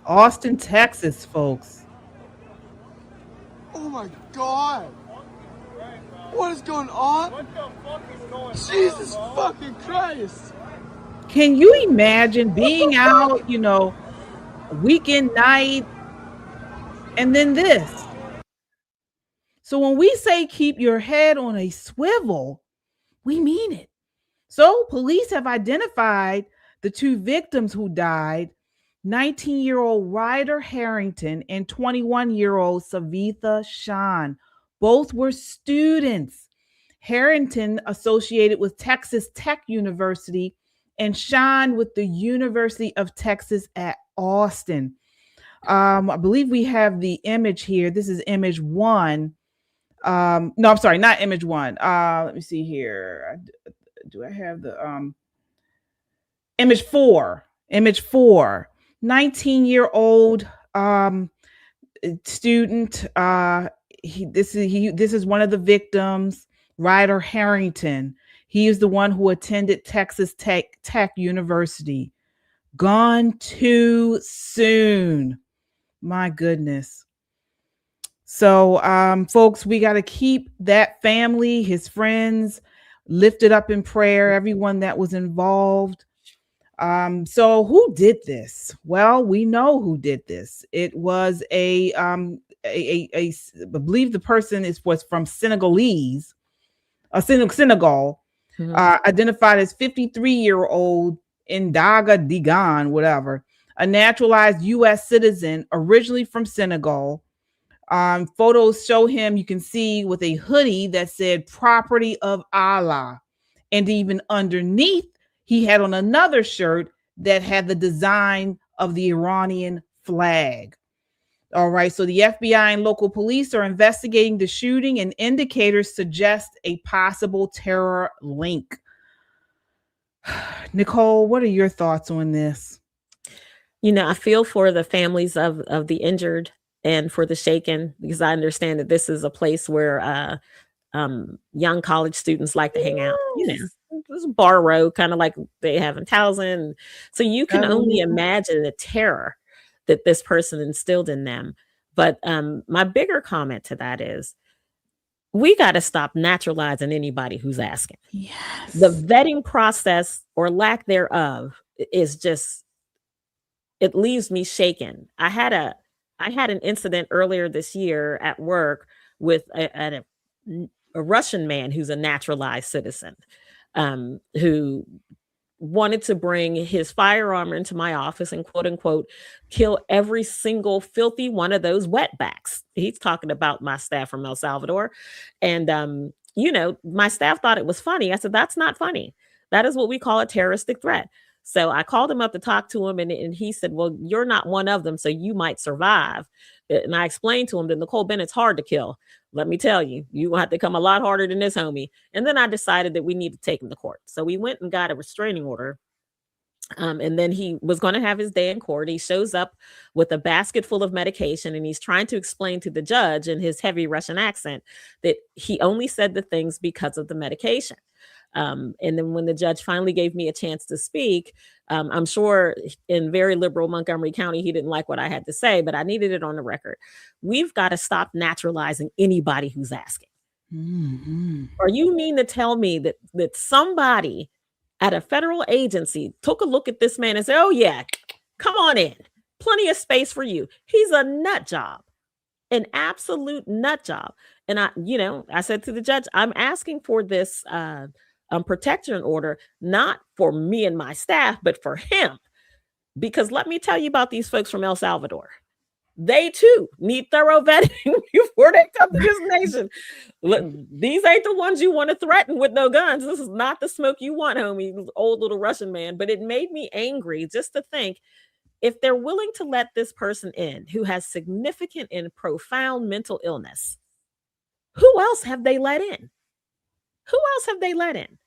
S2: Austin, Texas, folks.
S16: Oh my God. What is going on? What the fuck is going on? Jesus fucking Christ.
S2: Can you imagine being out, weekend night, and then this? So when we say keep your head on a swivel, we mean it. So police have identified the 2 victims who died, 19-year-old Ryder Harrington and 21-year-old Savitha Shan. Both were students. Harrington associated with Texas Tech University and Shan with the University of Texas at Austin. I believe we have the image here. This is image 1. No, I'm sorry, not image 1. Let me see here. Do I have the image 4? Image 4. 19-year-old student. This is one of the victims, Ryder Harrington. He is the one who attended Texas Tech University. Gone too soon. My goodness. So, folks, we got to keep that family, his friends, lifted up in prayer, everyone that was involved. So who did this? Well, we know who did this. It was I believe the person was from Senegal, identified as 53-year-old Ndaga Digan, whatever, a naturalized U.S. citizen, originally from Senegal. Photos show him, you can see, with a hoodie that said "Property of Allah," and even underneath, he had on another shirt that had the design of the Iranian flag. All right, so the FBI and local police are investigating the shooting, and indicators suggest a possible terror link. Nicole, what are your thoughts on this?
S4: I feel for the families of the injured and for the shaken, because I understand that this is a place where young college students like to hang out. It's a bar row, kind of like they have in Towson. So you can only imagine the terror that this person instilled in them. But my bigger comment to that is, we got to stop naturalizing anybody who's asking.
S2: Yes.
S4: The vetting process or lack thereof is just, it leaves me shaken. I had an incident earlier this year at work with a Russian man who's a naturalized citizen, who wanted to bring his firearm into my office and quote unquote kill every single filthy one of those wetbacks. He's talking about my staff from El Salvador. And, my staff thought it was funny. I said, that's not funny. That is what we call a terroristic threat. So I called him up to talk to him, and he said, well, you're not one of them, so you might survive. And I explained to him that Nicole Bennett's hard to kill. Let me tell you, you have to come a lot harder than this, homie. And then I decided that we need to take him to court. So we went and got a restraining order. And then he was going to have his day in court. He shows up with a basket full of medication, and he's trying to explain to the judge in his heavy Russian accent that he only said the things because of the medication. And then when the judge finally gave me a chance to speak, I'm sure in very liberal Montgomery County, he didn't like what I had to say, but I needed it on the record. We've got to stop naturalizing anybody who's asking.
S2: Mm-hmm.
S4: Or you mean to tell me that somebody at a federal agency took a look at this man and said, oh yeah, come on in. Plenty of space for you. He's a nut job, an absolute nut job. And I said to the judge, I'm asking for this protection order, not for me and my staff, but for him. Because let me tell you about these folks from El Salvador. They too need thorough vetting before they come to this nation. Look, these ain't the ones you want to threaten with no guns. This is not the smoke you want, homie, old little Russian man. But it made me angry just to think if they're willing to let this person in who has significant and profound mental illness, who else have they let in? Who else have they let in?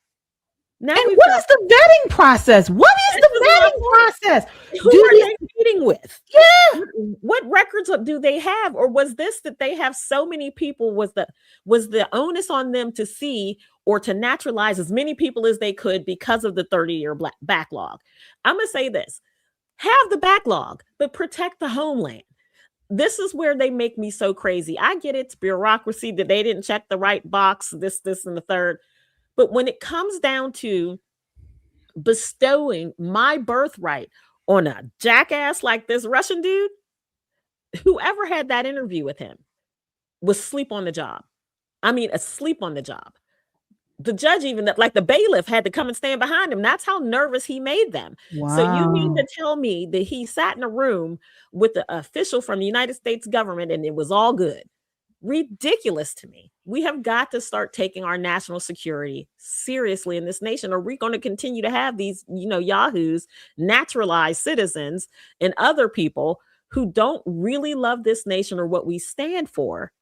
S4: Now,
S2: and what is the vetting process? What is the vetting process?
S4: Who are they meeting with?
S2: Yeah.
S4: What records do they have? Or was this that they have so many people? Was the onus on them to see or to naturalize as many people as they could because of the 30-year backlog? I'm going to say this. Have the backlog, but protect the homeland. This is where they make me so crazy. I get it's bureaucracy that they didn't check the right box, this, and the third. But when it comes down to bestowing my birthright on a jackass like this Russian dude, whoever had that interview with him was asleep on the job. I mean, asleep on the job. The judge, even like the bailiff, had to come and stand behind him. That's how nervous he made them.
S2: Wow.
S4: So you mean to tell me that he sat in a room with the official from the United States government and it was all good? Ridiculous to me. We have got to start taking our national security seriously in this nation, or we're going to continue to have these, yahoos, naturalized citizens, and other people who don't really love this nation or what we stand for,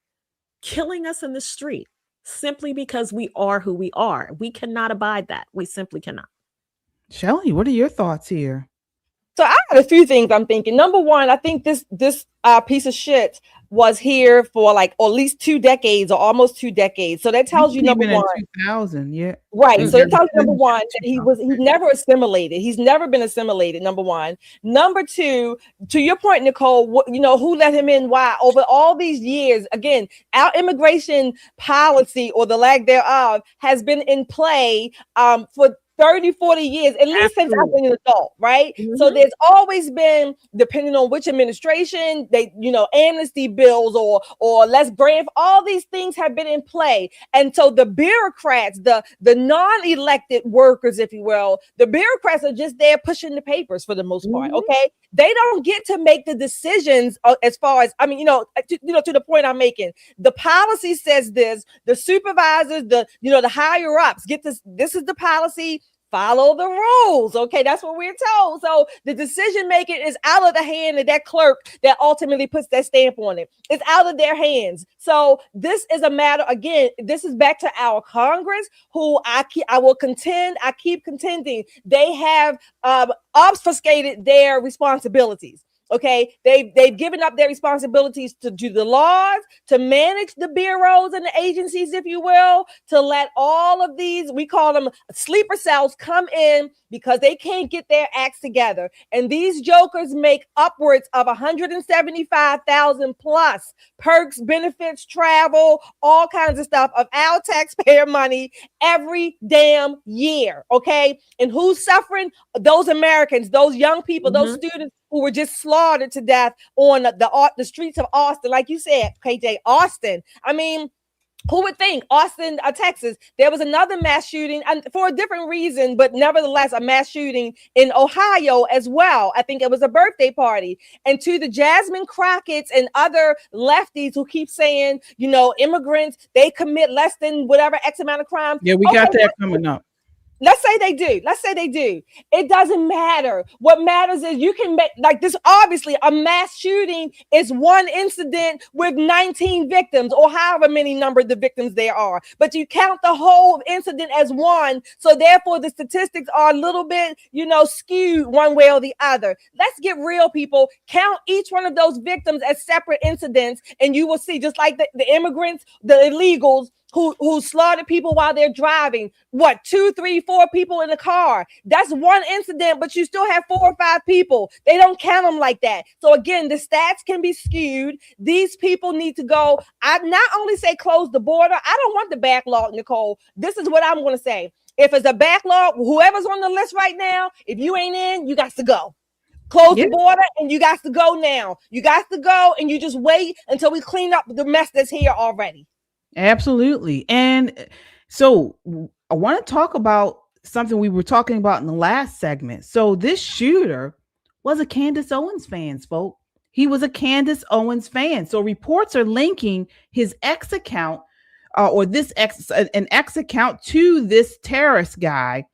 S4: killing us in the street simply because we are who we are. We cannot abide that. We simply cannot.
S2: Shelley, what are your thoughts here?
S5: So I got a few things I'm thinking. Number one, I think this piece of shit was here for like at least 2 decades or almost 2 decades. So that tells you number one.
S2: 2000, yeah.
S5: Right. So that tells you number one that he's never assimilated. He's never been assimilated. Number one. Number two, to your point, Nicole, who let him in? Why? Over all these years, again, our immigration policy or the lack thereof has been in play for 30, 40 years, at least since I've been an adult, right?
S4: Mm-hmm.
S5: So there's always been, depending on which administration, amnesty bills or less grant, all these things have been in play. And so the bureaucrats, the non-elected workers, if you will, the bureaucrats are just there pushing the papers for the most part, okay? They don't get to make the decisions as far as, to the point I'm making. The policy says this, the supervisors, the higher ups get this is the policy. Follow the rules. Okay, that's what we're told. So the decision making is out of the hand of that clerk that ultimately puts that stamp on it. It's out of their hands. So this is a matter, again, this is back to our Congress, who I keep contending, they have obfuscated their responsibilities. Okay, they've given up their responsibilities to do the laws, to manage the bureaus and the agencies, if you will, to let all of these, we call them sleeper cells, come in because they can't get their acts together. And these jokers make upwards of $175,000 plus perks, benefits, travel, all kinds of stuff of our taxpayer money every damn year. Okay, and who's suffering? Those Americans, those young people, those students who were just slaughtered to death on the streets of Austin. Like you said, KJ, Austin. I mean, who would think? Austin, Texas. There was another mass shooting, and for a different reason, but nevertheless, a mass shooting in Ohio as well. I think it was a birthday party. And to the Jasmine Crockett's and other lefties who keep saying, immigrants, they commit less than whatever X amount of crimes.
S2: Yeah, we got that coming up.
S5: Let's say they do. It doesn't matter. What matters is you can make, like this, obviously a mass shooting is one incident with 19 victims or however many number the victims there are. But you count the whole incident as one. So therefore the statistics are a little bit, skewed one way or the other. Let's get real, people. Count each one of those victims as separate incidents and you will see, just like the immigrants, the illegals, who slaughtered people while they're driving. 2, 3, 4 people in the car. That's one incident, but you still have 4 or 5 people. They don't count them like that. So again, the stats can be skewed. These people need to go. I not only say close the border. I don't want the backlog, Nicole. This is what I'm going to say. If it's a backlog, whoever's on the list right now, if you ain't in, you got to go. Close the border and you got to go now. You got to go and you just wait until we clean up the mess that's here already.
S2: Absolutely. And so I want to talk about something we were talking about in the last segment. So this shooter was a Candace Owens fan, folks. He was a Candace Owens fan. So reports are linking his X account an X account to this terrorist guy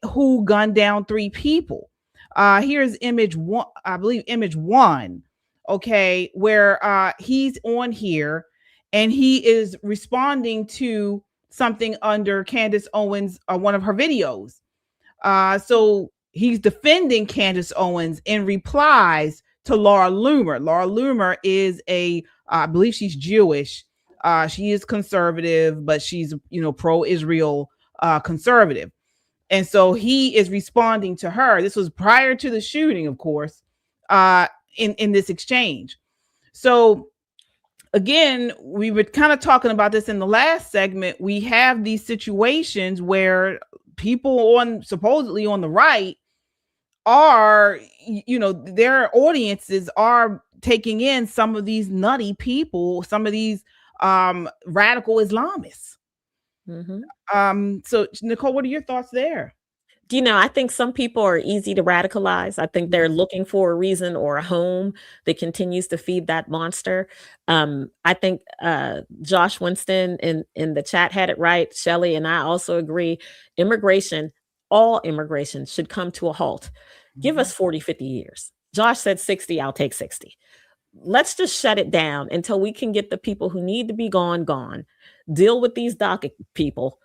S2: who gunned down 3 people. Here's image one, I believe image one, okay, where he's on here and he is responding to something under Candace Owens, one of her videos. So he's defending Candace Owens in replies to Laura Loomer. Laura Loomer is I believe she's Jewish. She is conservative, but she's, pro-Israel conservative. And so he is responding to her. This was prior to the shooting, of course, in this exchange. So again, we were kind of talking about this in the last segment. We have these situations where people supposedly on the right are, their audiences are taking in some of these nutty people, some of these radical Islamists. So Nicole, what are your thoughts there?
S4: I think some people are easy to radicalize. I think they're looking for a reason or a home that continues to feed that monster. I think Josh Winston in the chat had it right. Shelley and I also agree. All immigration should come to a halt. Give us 40, 50 years. Josh said 60, I'll take 60. Let's just shut it down until we can get the people who need to be gone. Deal with these docket people,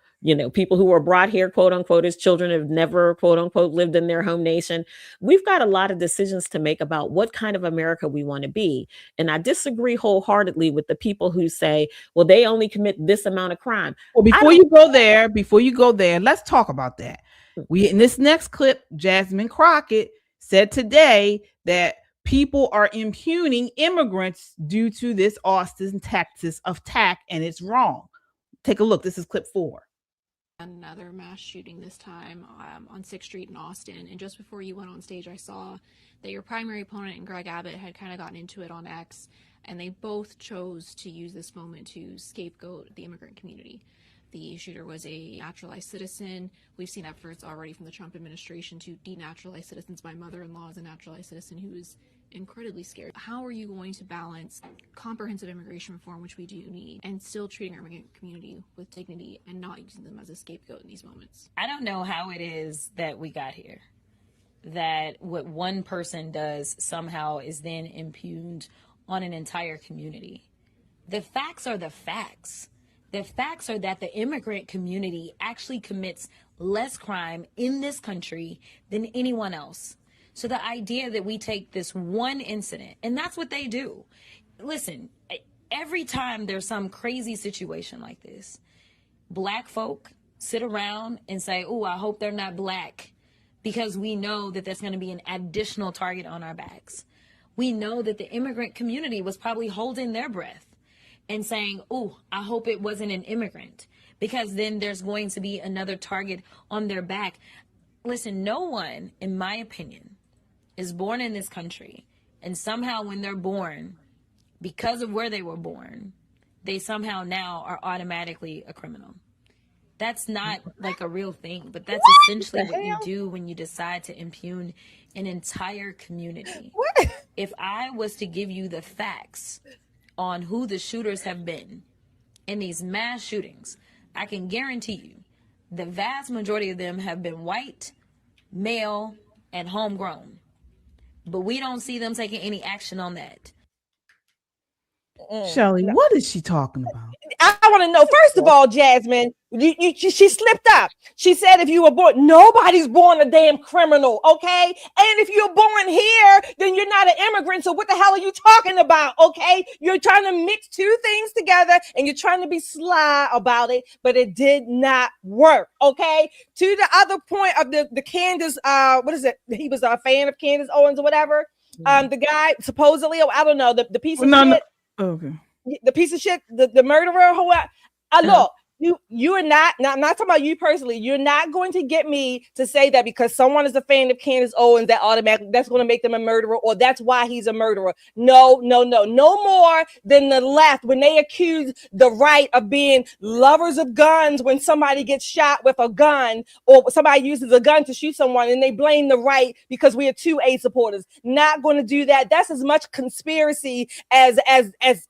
S4: people who are brought here, quote unquote, as children, have never, quote unquote, lived in their home nation. We've got a lot of decisions to make about what kind of America we want to be. And I disagree wholeheartedly with the people who say, well, they only commit this amount of crime.
S2: Well, before you go there, let's talk about that. In this next clip, Jasmine Crockett said today that people are impugning immigrants due to this Austin, Texas attack, and it's wrong. Take a look. This is clip 4.
S17: Another mass shooting, this time on 6th Street in Austin. And just before you went on stage, I saw that your primary opponent and Greg Abbott had kind of gotten into it on X, and they both chose to use this moment to scapegoat the immigrant community. The shooter was a naturalized citizen. We've seen efforts already from the Trump administration to denaturalize citizens. My mother-in-law is a naturalized citizen who is incredibly scared. How are you going to balance comprehensive immigration reform, which we do need, and still treating our immigrant community with dignity and not using them as a scapegoat in these moments?
S18: I don't know how it is that we got here, that what one person does somehow is then impugned on an entire community. The facts are the facts. The facts are that the immigrant community actually commits less crime in this country than anyone else. So the idea that we take this one incident, and that's what they do. Listen, every time there's some crazy situation like this, Black folk sit around and say, oh, I hope they're not Black, because we know that that's going to be an additional target on our backs. We know that the immigrant community was probably holding their breath and saying, oh, I hope it wasn't an immigrant, because then there's going to be another target on their back. Listen, no one, in my opinion, is born in this country, and somehow when they're born, because of where they were born, they somehow now are automatically a criminal. That's not like a real thing, but that's essentially what you do when you decide to impugn an entire community. If I was to give you the facts on who the shooters have been in these mass shootings, I can guarantee you the vast majority of them have been white, male, and homegrown. But we don't see them taking any action on that.
S2: Shelley, what is she talking about?
S5: I want to know, first of all, Jasmine, she slipped up. She said if you were born, nobody's born a damn criminal, okay? And if you're born here, then you're not an immigrant. So what the hell are you talking about, okay? You're trying to mix two things together and you're trying to be sly about it, but it did not work, okay? To the other point of the Candace, what is it? He was a fan of Candace Owens or whatever. The guy supposedly, I don't know, the piece of shit.
S2: Okay.
S5: The piece of shit, the murderer, who look, you are not, I'm not talking about you personally. You're not going to get me to say that because someone is a fan of Candace Owens, that automatically that's going to make them a murderer, or that's why he's a murderer. No more than the left when they accuse the right of being lovers of guns when somebody gets shot with a gun, or somebody uses a gun to shoot someone, and they blame the right because we are 2A supporters. Not going to do that. That's as much conspiracy as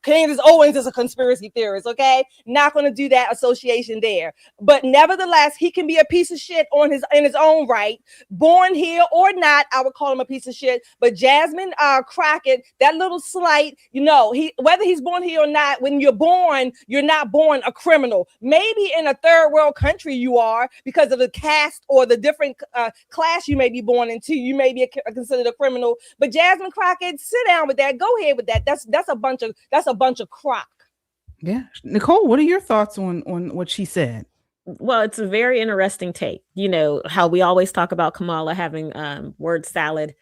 S5: Candace Owens is a conspiracy theorist. Okay, not going to do that. Associate association there. But nevertheless, he can be a piece of shit in his own right, born here or not. I would call him a piece of shit. But Jasmine Crockett, that little slight, whether he's born here or not, when you're born, you're not born a criminal. Maybe in a third world country you are, because of the caste or the different class you may be born into. You may be considered a criminal. But Jasmine Crockett, sit down with that. Go ahead with that. That's a bunch of crock.
S2: Yeah, Nicole, what are your thoughts on what she said?
S4: Well, it's a very interesting take. You know how we always talk about Kamala having word salad.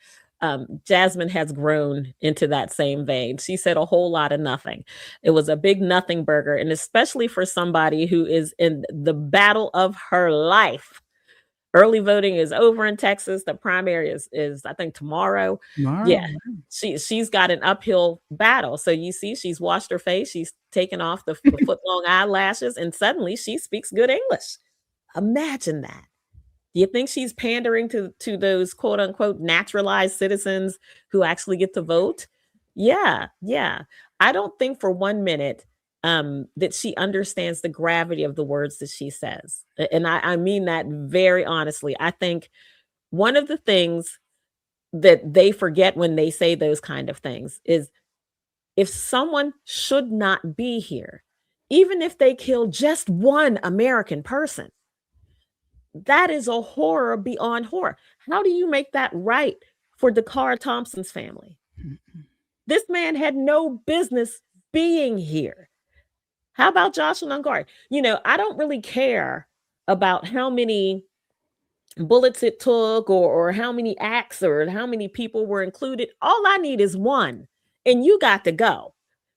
S4: Jasmine has grown into that same vein. She said a whole lot of nothing. It was a big nothing burger, and especially for somebody who is in the battle of her life. Early voting is over in Texas. The primary is I think tomorrow. Yeah, she's got an uphill battle. So you see, she's washed her face. She's taken off the foot long eyelashes, and suddenly she speaks good English. Imagine that. Do you think she's pandering to those quote unquote naturalized citizens who actually get to vote? Yeah. I don't think for 1 minute that she understands the gravity of the words that she says. And I mean that very honestly. I think one of the things that they forget when they say those kind of things is if someone should not be here, even if they kill just one American person, that is a horror beyond horror. How do you make that right for Dakar Thompson's family? This man had no business being here. How about Joshua Ungard? I don't really care about how many bullets it took or how many acts or how many people were included. All I need is one, and you got to go.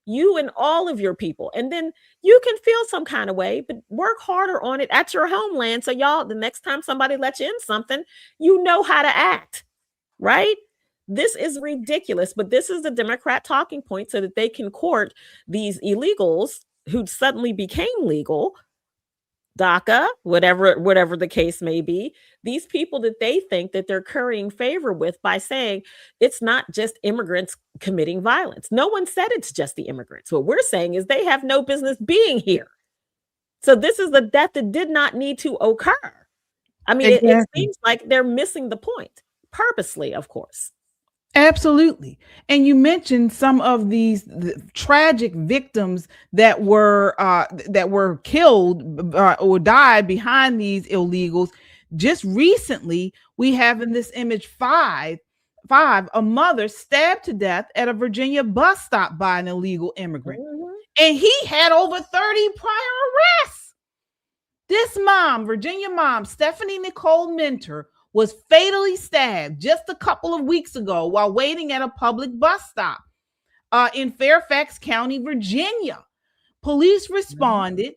S4: You and all of your people. And then you can feel some kind of way, but work harder on it at your homeland. So y'all, the next time somebody lets you in something, you know how to act, right? This is ridiculous, but this is the Democrat talking point so that they can court these illegals who suddenly became legal, DACA, whatever the case may be, these people that they think that they're currying favor with by saying it's not just immigrants committing violence. No one said it's just the immigrants. What we're saying is they have no business being here. So this is a death that did not need to occur. I mean, exactly. It seems like they're missing the point, purposely, of course.
S2: Absolutely. And you mentioned some of these tragic victims that were killed or died behind these illegals. Just recently, we have in this image five, a mother stabbed to death at a Virginia bus stop by an illegal immigrant. Mm-hmm. And he had over 30 prior arrests. This mom, Virginia mom, Stephanie Nicole Minter, was fatally stabbed just a couple of weeks ago while waiting at a public bus stop in Fairfax County, Virginia. Police responded.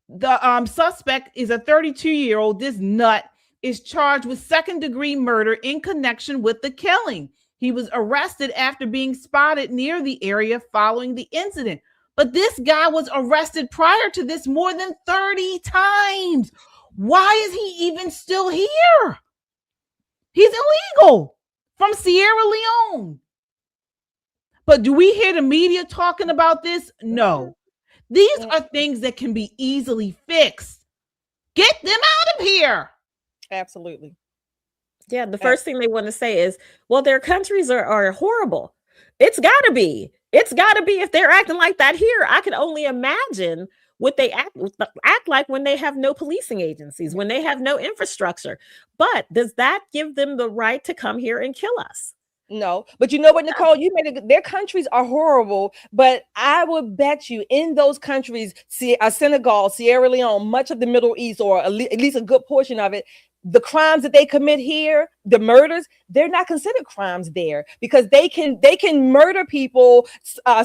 S2: The suspect is a 32-year-old. This nut is charged with second-degree murder in connection with the killing. He was arrested after being spotted near the area following the incident. But this guy was arrested prior to this more than 30 times. Why is he even still here? He's illegal from Sierra Leone. But do we hear the media talking about this? No. These are things that can be easily fixed. Get them out of here.
S5: Absolutely.
S4: Yeah, the first thing they want to say is, well, their countries are horrible. It's got to be. It's got to be if they're acting like that here. I can only imagine what they act like when they have no policing agencies, when they have no infrastructure. But does that give them the right to come here and kill us?
S5: No, but you know what, Nicole, you made their countries are horrible, but I would bet you in those countries, Senegal, Sierra Leone, much of the Middle East, or at least a good portion of it, the crimes that they commit here, the murders, they're not considered crimes there because they can murder people,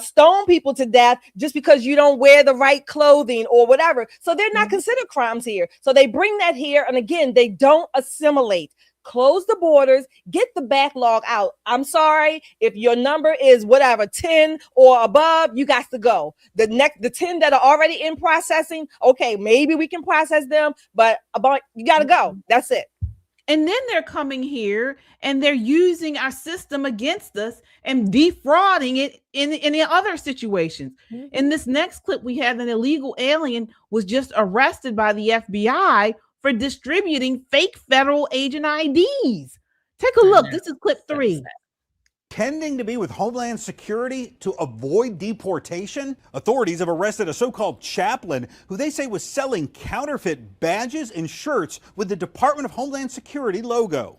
S5: stone people to death just because you don't wear the right clothing or whatever. So they're not considered crimes here. So they bring that here. And again, they don't assimilate. Close the borders, get the backlog out. I'm sorry, if your number is whatever, 10 or above, you got to go. The 10 that are already in processing, okay, maybe we can process them, but you got to go. That's it.
S2: And then they're coming here and they're using our system against us and defrauding it in other situations.
S4: Mhm.
S2: In this next clip, we have an illegal alien was just arrested by the FBI for distributing fake federal agent IDs. Take a look. This is clip 3.
S19: Pretending to be with Homeland Security to avoid deportation? Authorities have arrested a so-called chaplain who they say was selling counterfeit badges and shirts with the Department of Homeland Security logo.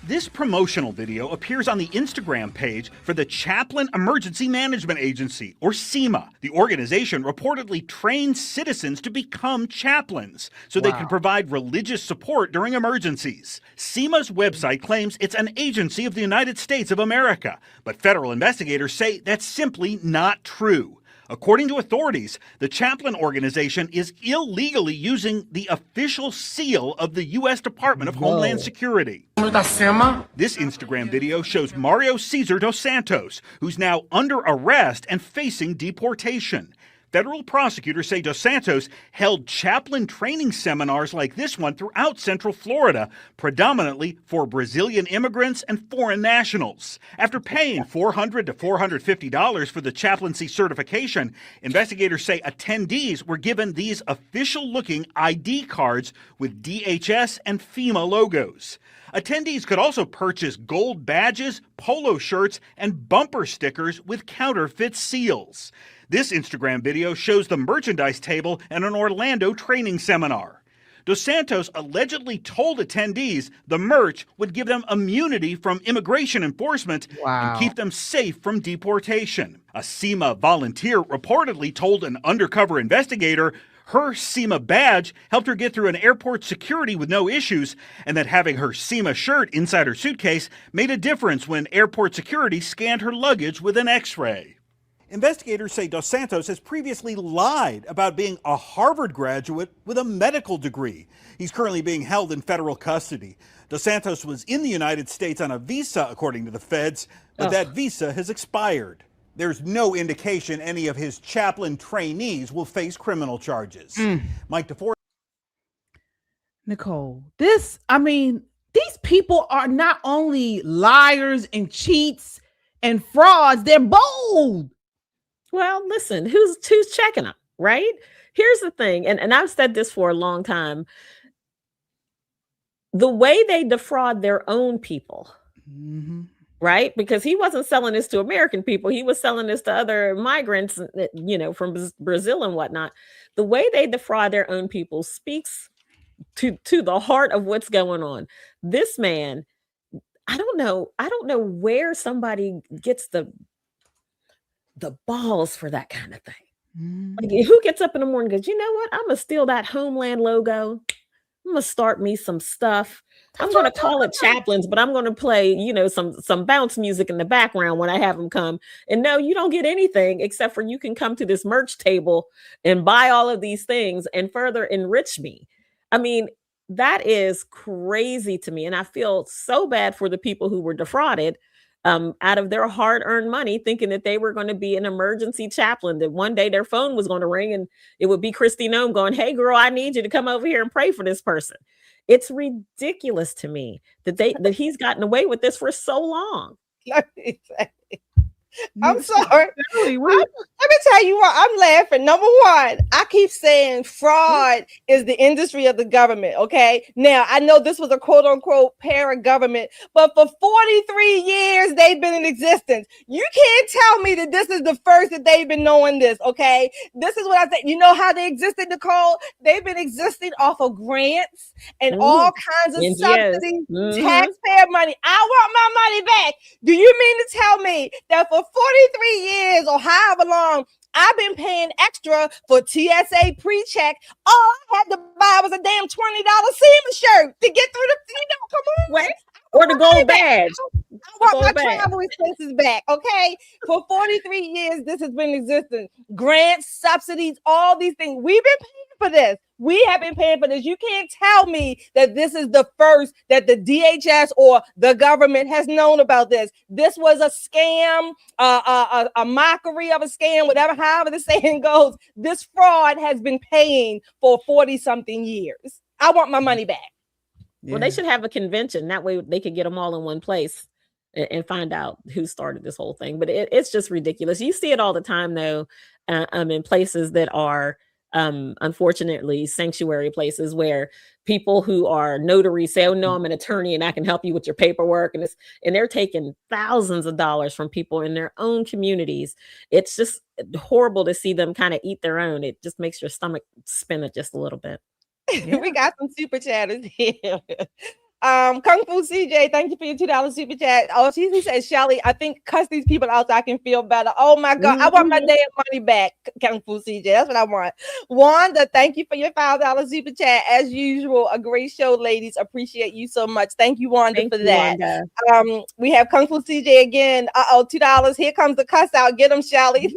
S19: This promotional video appears on the Instagram page for the Chaplain Emergency Management Agency, or CEMA. The organization reportedly trains citizens to become chaplains so they can provide religious support during emergencies. CEMA's website claims it's an agency of the United States of America, but federal investigators say that's simply not true. According to authorities, the chaplain organization is illegally using the official seal of the U.S. Department of Homeland Security. This Instagram video shows Mario Cesar dos Santos, who's now under arrest and facing deportation. Federal prosecutors say Dos Santos held chaplain training seminars like this one throughout Central Florida, predominantly for Brazilian immigrants and foreign nationals. After paying $400 to $450 for the chaplaincy certification, investigators say attendees were given these official-looking ID cards with DHS and FEMA logos. Attendees could also purchase gold badges, polo shirts, and bumper stickers with counterfeit seals. This Instagram video shows the merchandise table at an Orlando training seminar. Dos Santos allegedly told attendees the merch would give them immunity from immigration enforcement and keep them safe from deportation. A CEMA volunteer reportedly told an undercover investigator her CEMA badge helped her get through an airport security with no issues, and that having her CEMA shirt inside her suitcase made a difference when airport security scanned her luggage with an X-ray. Investigators say Dos Santos has previously lied about being a Harvard graduate with a medical degree. He's currently being held in federal custody. Dos Santos was in the United States on a visa, according to the feds, but that visa has expired. There's no indication any of his chaplain trainees will face criminal charges. Mike DeFore.
S2: Nicole, these people are not only liars and cheats and frauds, they're bold.
S4: Well, listen, who's checking them, right? Here's the thing, and I've said this for a long time. The way they defraud their own people, right? Because he wasn't selling this to American people. He was selling this to other migrants, from Brazil and whatnot. The way they defraud their own people speaks to the heart of what's going on. This man, I don't know where somebody gets the balls for that kind of thing. Like, who gets up in the morning and goes, you know what? I'm going to steal that Homeland logo. I'm going to start me some stuff. I'm going to call it chaplains, but I'm going to play, some bounce music in the background when I have them come. And no, you don't get anything except for you can come to this merch table and buy all of these things and further enrich me. I mean, that is crazy to me. And I feel so bad for the people who were defrauded out of their hard-earned money, thinking that they were going to be an emergency chaplain, that one day their phone was going to ring and it would be Christy Nome going, hey, girl, I need you to come over here and pray for this person. It's ridiculous to me that he's gotten away with this for so long.
S5: I'm sorry. Let me tell you what, I'm laughing. Number one, I keep saying fraud is the industry of the government. Okay. Now, I know this was a quote unquote para-government, but for 43 years, they've been in existence. You can't tell me that this is the first that they've been knowing this. Okay. This is what I said. You know how they existed, Nicole? They've been existing off of grants and all kinds of subsidies, taxpayer money. I want my money back. Do you mean to tell me that for 43 years or however long I've been paying extra for TSA pre-check? All I had to buy was a damn $20 SEMA shirt to get through the, come on.
S4: Wait, or the gold badge.
S5: I want my travel expenses back, okay? For 43 years, this has been existing. Grants, subsidies, all these things. We've been paying for this. We have been paying for this. You can't tell me that this is the first that the DHS or the government has known about this. This was a scam, a mockery of a scam, however the saying goes. This fraud has been paying for 40-something years. I want my money back.
S4: Well, they should have a convention. That way they could get them all in one place and find out who started this whole thing. But it's just ridiculous. You see it all the time, though, in places that are unfortunately sanctuary places where people who are notaries say, oh no, I'm an attorney and I can help you with your paperwork, and they're taking thousands of dollars from people in their own communities. It's just horrible to see them kind of eat their own. It just makes your stomach spin it just a little bit.
S5: We got some super chatters here. Kung Fu CJ, thank you for your $2 super chat. Oh, she says, Shelly, I think cuss these people out so I can feel better. Oh my God, I want my damn money back. Kung Fu CJ, that's what I want. Wanda, thank you for your $5 super chat. As usual, a great show, ladies. Appreciate you so much. Thank you, Wanda, for that. Wanda. We have Kung Fu CJ again. $2. Here comes the cuss out. Get them, Shelly.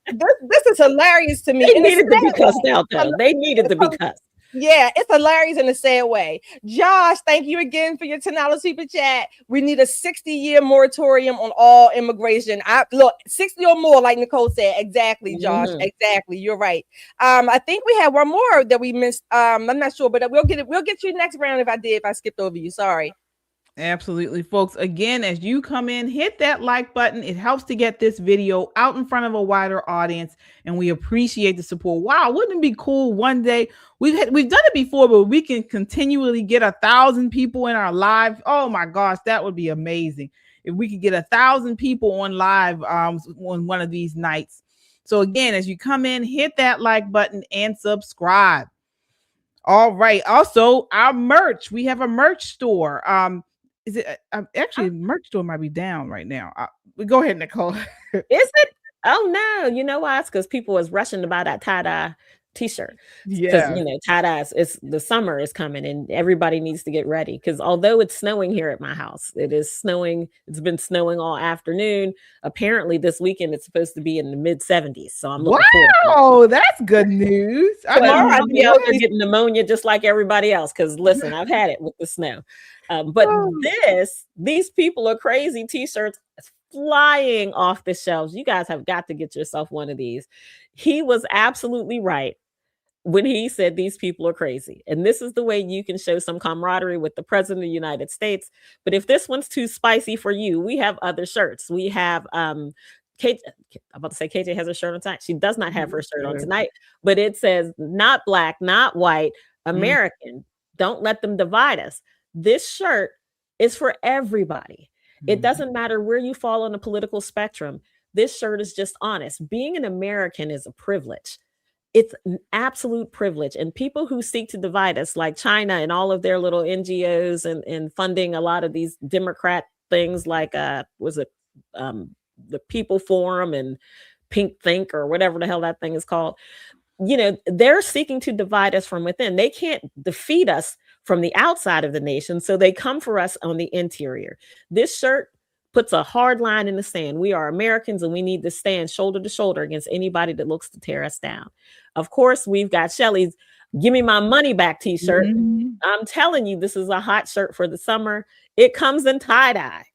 S5: This is hilarious to me.
S4: They needed to be cussed out, though. They needed to be cussed.
S5: Yeah, it's hilarious in a sad way. Josh, thank you again for your $10 super chat. We need a 60-year moratorium on all immigration. Look, 60 or more, like Nicole said. Exactly, Josh. Exactly. You're right. I think we had one more that we missed. I'm not sure, but we'll get it. We'll get you next round if I skipped over you. Sorry.
S2: Absolutely, folks. Again, as you come in, hit that like button. It helps to get this video out in front of a wider audience, and we appreciate the support. Wow, wouldn't it be cool one day? We've done it before, but we can continually get 1,000 people in our live. Oh my gosh, that would be amazing if we could get 1,000 people on live on one of these nights. So again, as you come in, hit that like button and subscribe. All right. Also, our merch. We have a merch store. Is it actually merch store might be down right now? Go ahead, Nicole.
S4: Is it? Oh no! You know why? It's because people was rushing to buy that tie-dye t-shirt.
S2: Yeah,
S4: tie-dyes. It's the summer is coming, and everybody needs to get ready. Because although it's snowing here at my house, it is snowing. It's been snowing all afternoon. Apparently, this weekend it's supposed to be in the mid-70s. So I'm looking
S2: forward to it. That's good news.
S4: Tomorrow I'll be out there getting pneumonia just like everybody else. Because listen, I've had it with the snow. But these people are crazy t-shirts flying off the shelves. You guys have got to get yourself one of these. He was absolutely right when he said these people are crazy. And this is the way you can show some camaraderie with the president of the United States. But if this one's too spicy for you, we have other shirts. We have Kate, I'm about to say KJ has a shirt on tonight. She does not have her shirt on tonight, but it says not black, not white, American. Don't let them divide us. This shirt is for everybody. It doesn't matter where you fall on the political spectrum. This shirt is just honest. Being an American is a privilege. It's an absolute privilege. And people who seek to divide us, like China and all of their little NGOs and funding a lot of these Democrat things like, the People Forum and Pink Think or whatever the hell that thing is called. They're seeking to divide us from within. They can't defeat us from the outside of the nation, so they come for us on the interior. This shirt puts a hard line in the sand. We are Americans, and we need to stand shoulder to shoulder against anybody that looks to tear us down. Of course, we've got Shelly's "Give Me My Money Back" t-shirt. I'm telling you, this is a hot shirt for the summer. It comes in tie-dye.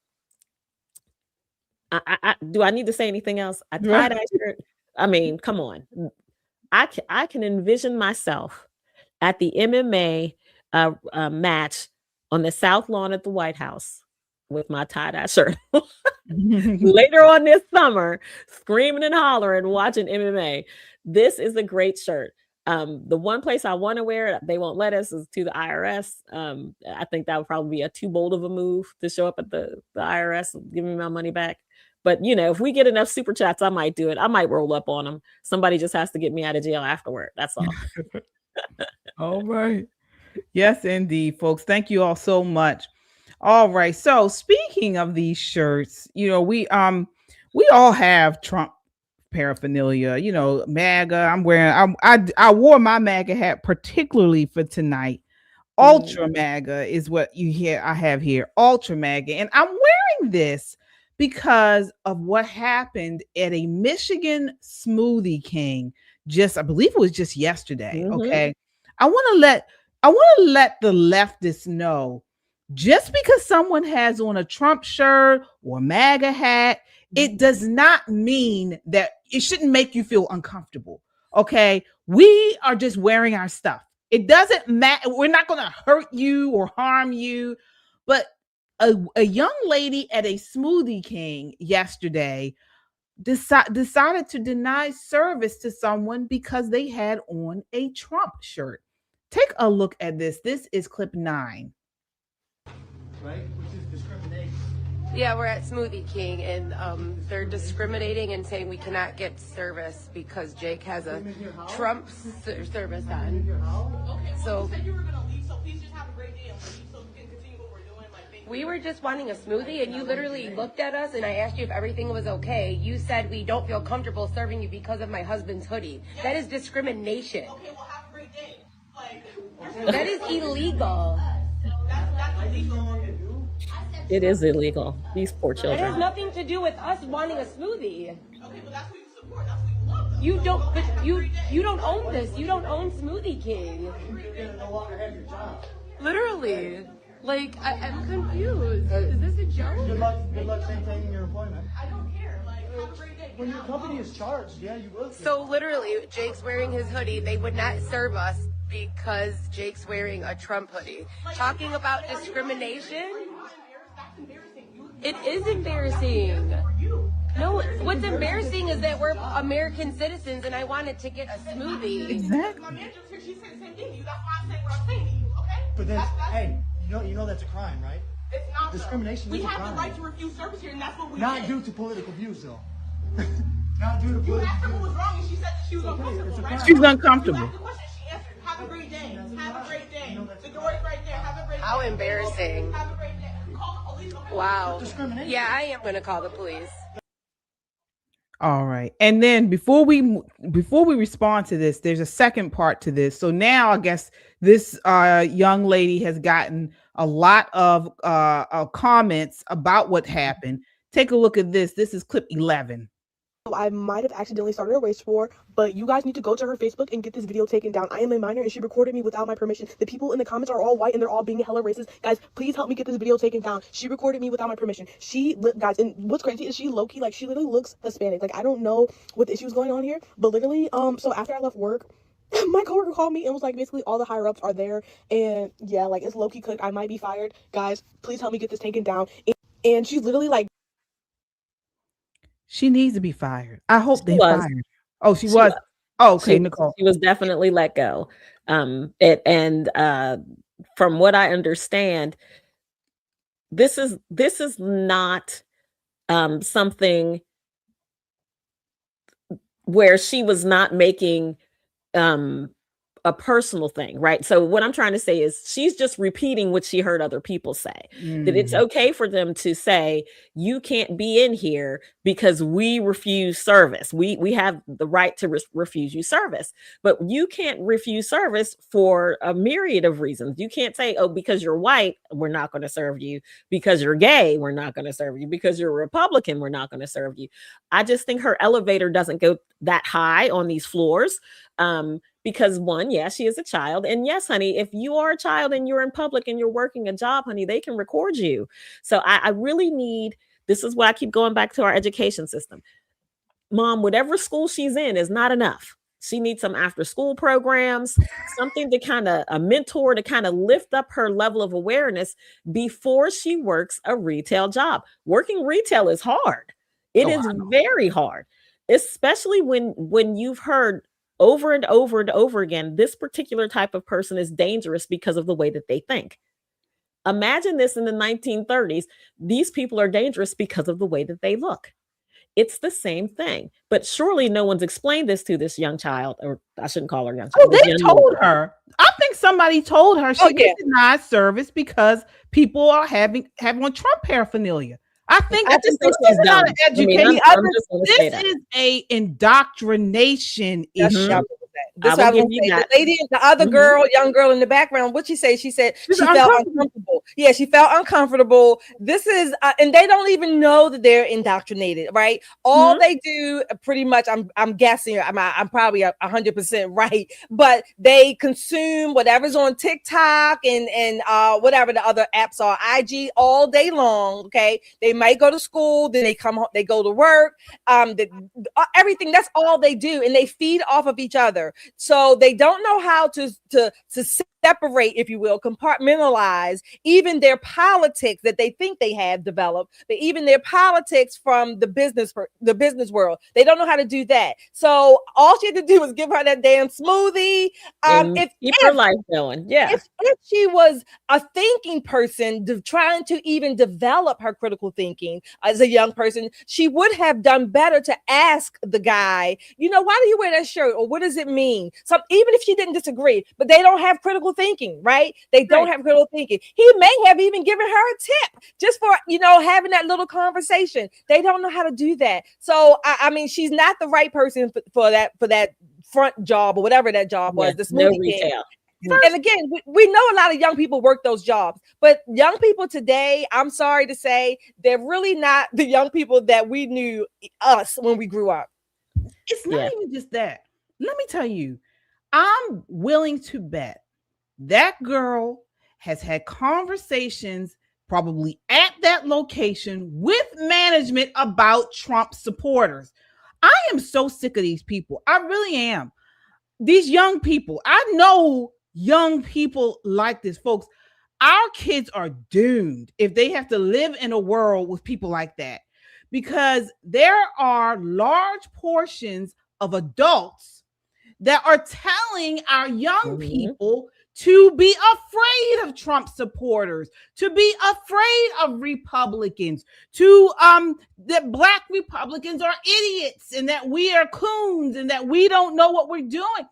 S4: Do I need to say anything else? A tie-dye shirt. I mean, come on. I can envision myself at the MMA match on the South Lawn at the White House with my tie-dye shirt later on this summer, screaming and hollering, watching MMA. This is a great shirt. The one place I want to wear it, they won't let us, is to the IRS. I think that would probably be too bold of a move to show up at the IRS and give me my money back. But, if we get enough super chats, I might do it. I might roll up on them. Somebody just has to get me out of jail afterward. That's all.
S2: All right. Yes, indeed, folks. Thank you all so much. All right. So speaking of these shirts, we all have Trump paraphernalia, MAGA. I'm wearing, I wore my MAGA hat particularly for tonight. Ultra MAGA is what I have here. Ultra MAGA. And I'm wearing this because of what happened at a Michigan Smoothie King I believe it was just yesterday. Okay. I want to let the leftists know, just because someone has on a Trump shirt or MAGA hat, it does not mean that it shouldn't make you feel uncomfortable. Okay. We are just wearing our stuff. It doesn't matter. We're not going to hurt you or harm you. But a young lady at a Smoothie King yesterday decided to deny service to someone because they had on a Trump shirt. Take a look at this. This is clip 9.
S20: Right? Which is discrimination.
S21: Yeah, we're at Smoothie King, and they're discriminating and saying we cannot get service because Jake has a Trump service on. So we were just wanting a smoothie, and you literally looked at us, and I asked you if everything was okay. You said we don't feel comfortable serving you because of my husband's hoodie. That is discrimination. Okay, well, have a great day. That is illegal. That's illegal.
S4: It is illegal. These poor
S21: It
S4: children.
S21: has nothing to do with us wanting a smoothie. Okay, but that's what you support. That's what you love. You don't, but you don't own this. You don't own Smoothie King.
S20: You're gonna no longer have your job.
S21: Literally. Like, I'm confused. Is this a joke?
S20: Good luck maintaining your employment.
S21: I don't care. Like, have a great day.
S20: When your company is charged, yeah, you will.
S21: So literally, Jake's wearing his hoodie. They would not serve us because Jake's wearing a Trump hoodie. Talking about discrimination. It is embarrassing. No, what's embarrassing is that we're American citizens and I wanted to get a smoothie.
S2: Exactly.
S21: My manager, she said the same thing to you. That's why I'm saying what I'm saying to you, okay?
S20: But then, hey, you know that's a crime, right?
S21: It's not.
S20: Discrimination
S21: We
S20: is a
S21: have
S20: crime.
S21: the right to refuse service here, and that's what we
S20: Not
S21: did.
S20: due to political views, though. Not due to
S21: You
S20: political
S21: asked her
S20: views.
S21: what was wrong, and she said that she was uncomfortable,
S20: it's a
S21: right?
S20: crime.
S2: She's uncomfortable.
S21: You asked the question, she answered, have a great day. Have a great day. The door is right there. Have a great day. How embarrassing. Have a great day. Call the police, okay? Wow.
S20: Discrimination.
S21: Yeah, I am going to call the police.
S2: All right. And then before we respond to this, there's a second part to this. So now I guess this young lady has gotten a lot of comments about what happened. Take a look at this. This is clip 11.
S22: I might have accidentally started a race war, but you guys need to go to her Facebook and get this video taken down. I am a minor and she recorded me without my permission. The people in the comments are all white and they're all being hella racist. Guys, please help me get this video taken down. She recorded me without my permission. Guys, and what's crazy is she low-key, like, she literally looks Hispanic. Like, I don't know what the issue's going on here, but literally, so after I left work, my coworker called me and was like, basically all the higher ups are there, and yeah, like, it's low-key cooked. I might be fired. Guys, please help me get this taken down. And she's literally like,
S2: She needs to be fired. I hope they
S4: was.
S2: fired. Oh, she was. Oh, okay, Nicole.
S4: She was definitely let go. From what I understand, this is not something where she was not making a personal thing, right? So what I'm trying to say is she's just repeating what she heard other people say, that it's okay for them to say, you can't be in here because we refuse service. We have the right to refuse you service, but you can't refuse service for a myriad of reasons. You can't say, oh, because you're white, we're not going to serve you. Because you're gay, we're not going to serve you. Because you're a Republican, we're not going to serve you. I just think her elevator doesn't go that high on these floors. Because one, yes, she is a child. And yes, honey, if you are a child and you're in public and you're working a job, honey, they can record you. So I really need, this is why I keep going back to our education system. Mom, whatever school she's in is not enough. She needs some after school programs, something to kind of a mentor to kind of lift up her level of awareness before she works a retail job. Working retail is hard. It is very hard, especially when you've heard over and over and over again, this particular type of person is dangerous because of the way that they think. Imagine this in the 1930s. These people are dangerous because of the way that they look. It's the same thing. But surely no one's explained this to this young child, or I shouldn't call her young child.
S2: Oh, they told her. I think somebody told her she gets denied service because people are having on Trump paraphernalia. I think
S4: I just think she's dumb.
S2: This is a indoctrination issue.
S5: That's what I was gonna say. The lady, the other girl, young girl in the background, what she say? She said she felt uncomfortable. Yeah, she felt uncomfortable. This is, and they don't even know that they're indoctrinated, right? All they do, pretty much, I'm guessing, I'm probably 100% right, but they consume whatever's on TikTok and whatever the other apps are, IG, all day long. Okay, they might go to school, then they come home, they go to work, everything. That's all they do, and they feed off of each other. So they don't know how to separate, if you will, compartmentalize even their politics that they think they have developed, but even their politics from the business world. They don't know how to do that. So all she had to do was give her that damn smoothie.
S4: Keep her life going. Yeah.
S5: If she was a thinking person trying to even develop her critical thinking as a young person, she would have done better to ask the guy, why do you wear that shirt? Or what does it mean? So even if she didn't disagree, but they don't have critical thinking, right? They don't have critical thinking. He may have even given her a tip just for, having that little conversation. They don't know how to do that. So, I mean, she's not the right person for that front job or whatever that job was. The smoothie
S4: retail.
S5: And again, we know a lot of young people work those jobs, but young people today, I'm sorry to say, they're really not the young people that we knew us when we grew up.
S2: It's not even just that. Let me tell you, I'm willing to bet that girl has had conversations probably at that location with management about Trump supporters. I am so sick of these people. I really am. These young people, I know young people like this, folks. Our kids are doomed if they have to live in a world with people like that, because there are large portions of adults that are telling our young people to be afraid of Trump supporters, to be afraid of Republicans, that Black Republicans are idiots and that we are coons and that we don't know what we're doing.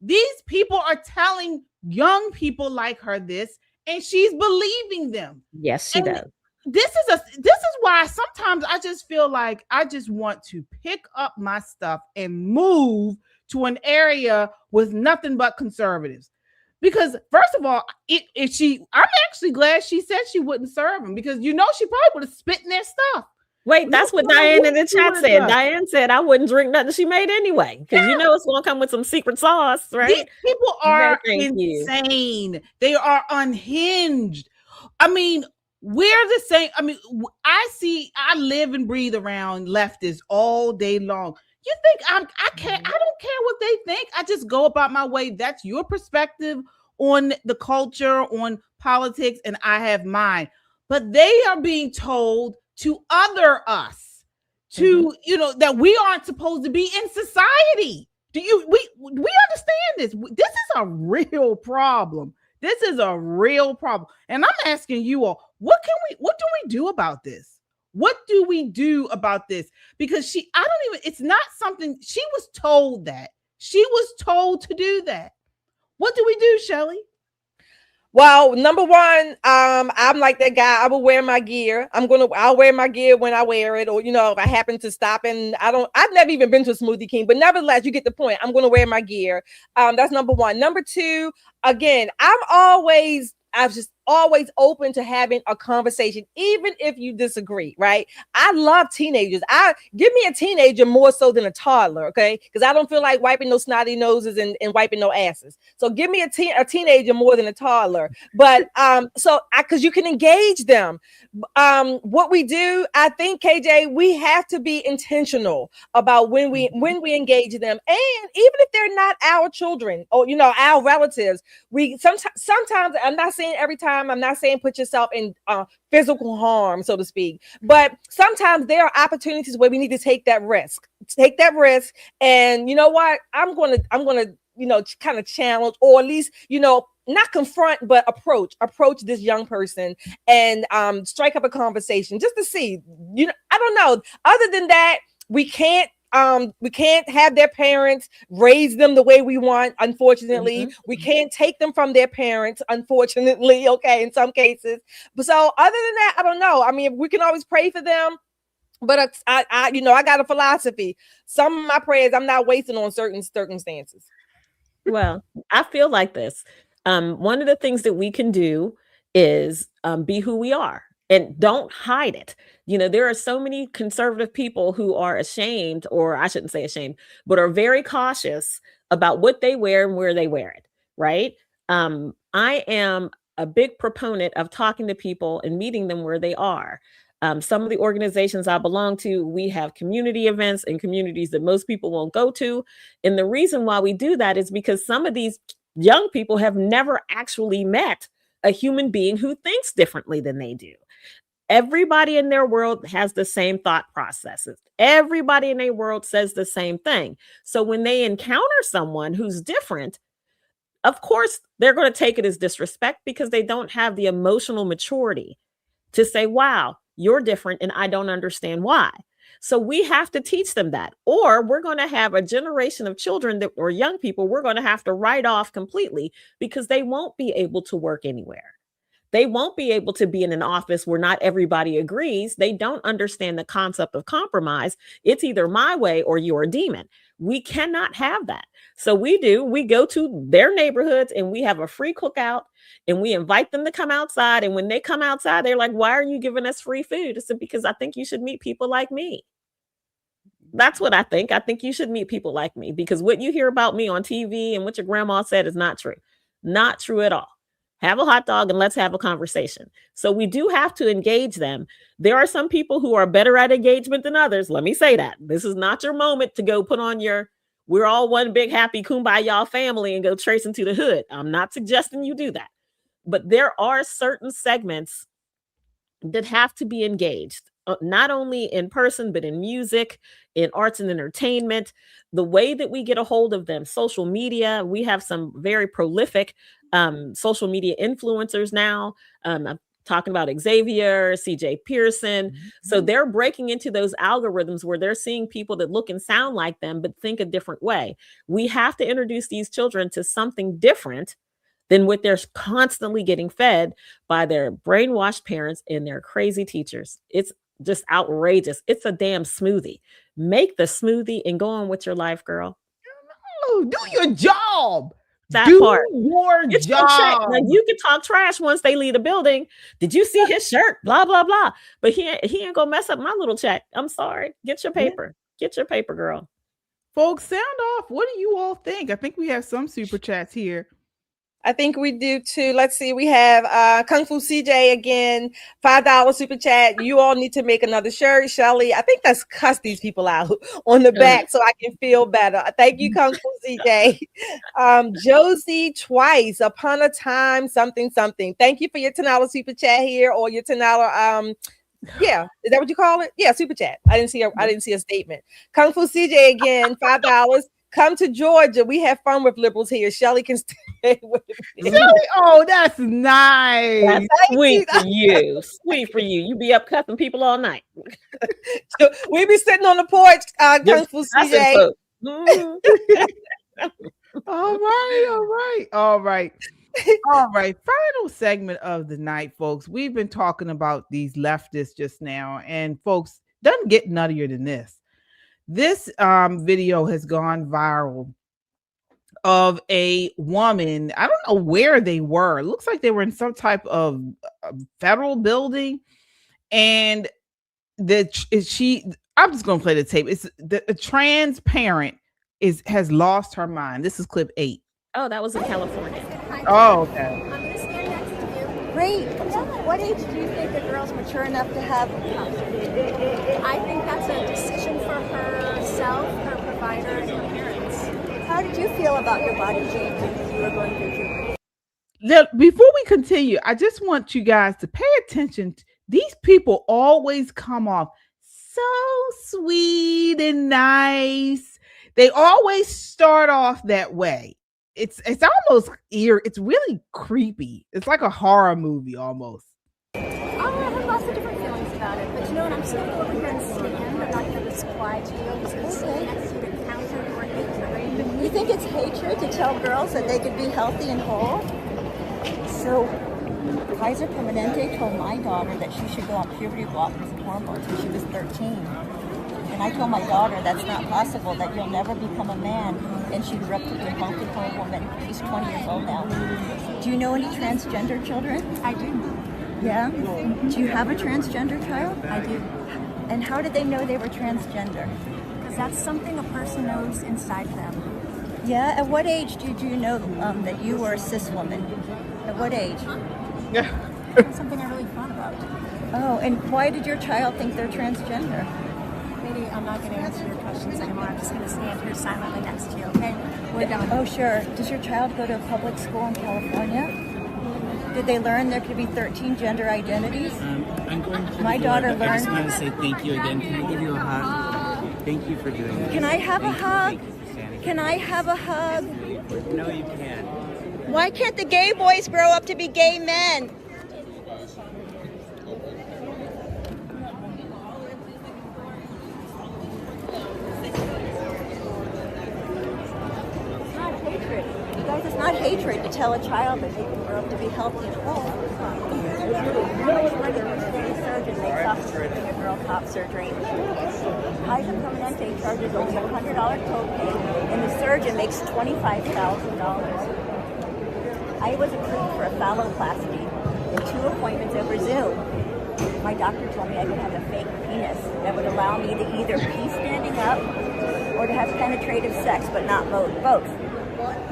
S2: These people are telling young people like her this, and she's believing them.
S4: Yes, she does.
S2: This is why sometimes I just feel like I just want to pick up my stuff and move to an area with nothing but conservatives. Because first of all, I'm actually glad she said she wouldn't serve them, because she probably would have spit in their stuff.
S4: Wait, that's what Diane in the chat said. Diane said I wouldn't drink nothing she made anyway, because it's going to come with some secret sauce, right?
S2: These people are insane. They are unhinged. I mean, we're the same. I mean, I live and breathe around leftists all day long. You think I don't care what they think. I just go about my way. That's your perspective on the culture, on politics, and I have mine. But they are being told to other us, to that we aren't supposed to be in society. We understand this? This is a real problem. This is a real problem, and I'm asking you all, what do we do about this? What do we do about this? Because it's not something she was told that. She was told to do that. What do we do, Shelly?
S5: Well, number one, I'm like that guy. I will wear my gear. I'll wear my gear when I wear it, or if I happen to stop and I've never even been to a Smoothie King, but nevertheless, you get the point. I'm going to wear my gear. That's number one. Number two, again, I'm just always open to having a conversation, even if you disagree, right? I love teenagers. Give me a teenager more so than a toddler, okay? Because I don't feel like wiping no snotty noses and wiping no asses. So give me a teenager more than a toddler. But because you can engage them. What we do, I think, KJ, we have to be intentional about when we engage them, and even if they're not our children or our relatives, we sometimes. I'm not saying every time. I'm not saying put yourself in physical harm, so to speak, but sometimes there are opportunities where we need to take that risk. And you know what? I'm gonna kind of challenge, or at least not confront, but approach this young person and strike up a conversation just to see. I don't know. Other than that, we can't have their parents raise them the way we want. Unfortunately, we can't take them from their parents. Unfortunately, okay, in some cases. But so other than that, I don't know. I mean, we can always pray for them. But I got a philosophy. Some of my prayers I'm not wasting on certain circumstances.
S4: Well, I feel like this. One of the things that we can do is be who we are. And don't hide it. There are so many conservative people who are ashamed, or I shouldn't say ashamed, but are very cautious about what they wear and where they wear it, right? I am a big proponent of talking to people and meeting them where they are. Some of the organizations I belong to, we have community events in communities that most people won't go to. And the reason why we do that is because some of these young people have never actually met a human being who thinks differently than they do. Everybody in their world has the same thought processes. Everybody in their world says the same thing. So when they encounter someone who's different, of course, they're going to take it as disrespect because they don't have the emotional maturity to say, wow, you're different and I don't understand why. So we have to teach them that, or we're going to have a generation of children that, or young people, we're going to have to write off completely because they won't be able to work anywhere. They won't be able to be in an office where not everybody agrees. They don't understand the concept of compromise. It's either my way or you're a demon. We cannot have that. So we go to their neighborhoods and we have a free cookout and we invite them to come outside. And when they come outside, they're like, why are you giving us free food? I said, because I think you should meet people like me. That's what I think. I think you should meet people like me because what you hear about me on TV and what your grandma said is not true. Not true at all. Have a hot dog and let's have a conversation. So we do have to engage them. There are some people who are better at engagement than others. Let me say that. This is not your moment to go put on your, we're all one big happy kumbaya family and go trace into the hood. I'm not suggesting you do that. But there are certain segments that have to be engaged, not only in person, but in music, in arts and entertainment, the way that we get a hold of them, social media. We have some very prolific social media influencers now. I'm talking about Xavier, CJ Pearson. Mm-hmm. So they're breaking into those algorithms where they're seeing people that look and sound like them, but think a different way. We have to introduce these children to something different than what they're constantly getting fed by their brainwashed parents and their crazy teachers. It's just outrageous. It's a damn smoothie. Make the smoothie and go on with your life, girl.
S2: Oh, do your job.
S4: That
S2: do
S4: part.
S2: Your
S4: Get
S2: job.
S4: Your check. Now, you can talk trash once they leave the building. Did you see his shirt? Blah, blah, blah. But he ain't gonna mess up my little check. I'm sorry. Get your paper. Yeah. Get your paper, girl.
S2: Folks, sound off. What do you all think? I think we have some super chats here.
S5: I think we do too. Let's see. We have Kung Fu CJ again, $5 super chat. You all need to make another shirt, Shelly. I think that's cuss these people out on the back so I can feel better. Thank you, Kung Fu CJ. Josie Twice, upon a time, something. Thank you for your $10 super chat here, or your $10. Yeah, is that what you call it? Yeah, super chat. I didn't see a statement. Kung Fu CJ again, $5. Come to Georgia. We have fun with liberals here. Shelly can stay with me.
S2: Shelly, oh, that's nice.
S4: That's sweet for you. Sweet for you. You be up cuffing people all night.
S5: We be sitting on the porch, Kung Fu CJ.
S2: All right. Final segment of the night, folks. We've been talking about these leftists just now, and folks, doesn't get nuttier than this. This video has gone viral of a woman. I don't know where they were. It looks like they were in some type of federal building. And I'm just going to play the tape. It's a trans parent has lost her mind. This is clip 8.
S4: Oh, that was in California.
S2: Oh, okay.
S1: I'm going to stand next to you. Great. What age do you think a girl's mature enough to have a child? I think that's a decision for herself, her provider, and her parents. How did you feel about your body changing as you were going through puberty?
S2: Before we continue, I just want you guys to pay attention. These people always come off so sweet and nice. They always start off that way. It's almost eerie. It's really creepy. It's like a horror movie almost.
S1: I have lots of different feelings about it, but you know what? I'm still going to go over here and stand. I'm not going to supply to you. I'm just going to stand next to you to counter your hatred. You think it's hatred to tell girls that they could be healthy and whole? So, Kaiser Permanente told my daughter that she should go on puberty blockers and hormones when she was 13. And I told my daughter that's not possible, that you'll never become a man. And she grew up to be a healthy whole woman. She's 20 years old now. Do you know any transgender children? I do. Yeah? Do you have a transgender child? I do. And how did they know they were transgender? Because that's something a person knows inside them. Yeah? At what age did you know that you were a cis woman? At what age? Yeah. That's something I really thought about. Oh, and why did your child think they're transgender? Maybe I'm not going to answer your questions anymore. I'm just going to stand here silently next to you, okay? We're done. Oh, sure. Does your child go to a public school in California? Did they learn there could be 13 gender identities?
S3: I'm going to
S1: My daughter learned.
S3: I just want to say thank you again. Can I give you a hug? Thank you for doing this.
S1: Can I have a hug? Can I have a hug?
S3: No, you can't.
S1: Why can't the gay boys grow up to be gay men? It's not hatred to tell a child that they can grow up to be healthy and whole. How much money does a surgeon makes off giving a girl top surgery? Kaiser Permanente charges only a $100 copay, and the surgeon makes $25,000. I was approved for a phalloplasty in 2 appointments over Zoom. My doctor told me I could have a fake penis that would allow me to either pee standing up or to have penetrative sex, but not both.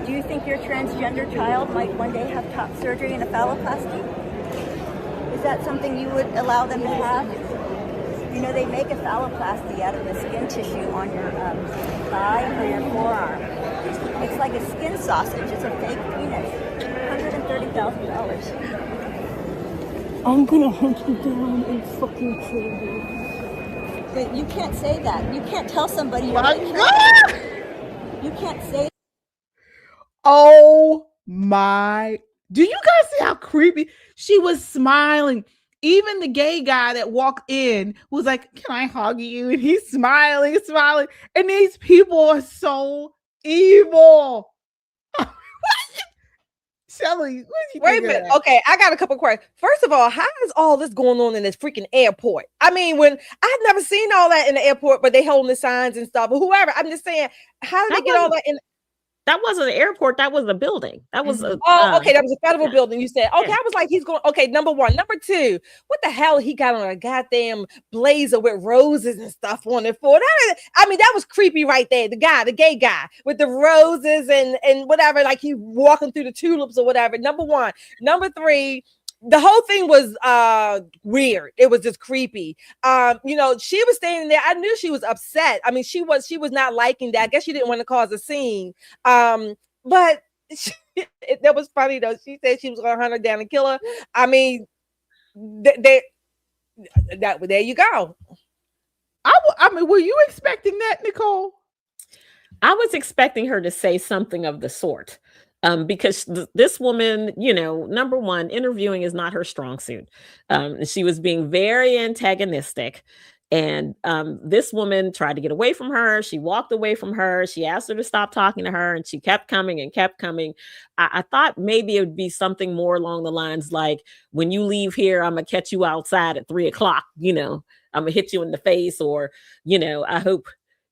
S1: Do you think your transgender child might one day have top surgery and a phalloplasty? Is that something you would allow them to have? You know, they make a phalloplasty out of the skin tissue on your thigh or your forearm. It's like a skin sausage. It's a fake penis. $130,000. I'm gonna hunt you down and fucking kill you. Wait, you can't say that. You can't tell somebody you're really You can't say.
S2: Oh my. Do you guys see how creepy? She was smiling. Even the gay guy that walked in was like, can I hug you? And he's smiling. And these people are so evil. Shelly, what do you
S5: Wait
S2: think
S5: a
S2: of
S5: minute.
S2: that?
S5: Okay, I got a couple questions. First of all, how is all this going on in this freaking airport? I mean, when I've never seen all that in the airport, but they holding the signs and stuff. But whoever, I'm just saying, how did they get all that in?
S4: That wasn't an airport. That was a building. That was a.
S5: Okay, that was a federal building. You said, okay. I was like, he's going. Okay, number one, number two. What the hell? He got on a goddamn blazer with roses and stuff on it for. I mean, that was creepy right there. The gay guy with the roses and whatever. Like he walking through the tulips or whatever. Number one. Number three. The whole thing was weird. It was just creepy. You know, she was standing there. I knew she was upset. I mean, she was not liking that. I guess she didn't want to cause a scene. But that was funny though. She said she was going to hunt her down and kill her. I mean, there you go.
S2: I mean, were you expecting that, Nicole?
S4: I was expecting her to say something of the sort. Because this woman, you know, number one, interviewing is not her strong suit. She was being very antagonistic. And this woman tried to get away from her. She walked away from her. She asked her to stop talking to her. And she kept coming and kept coming. I thought maybe it would be something more along the lines like, when you leave here, I'm going to catch you outside at 3:00. You know, I'm going to hit you in the face. Or, you know, I hope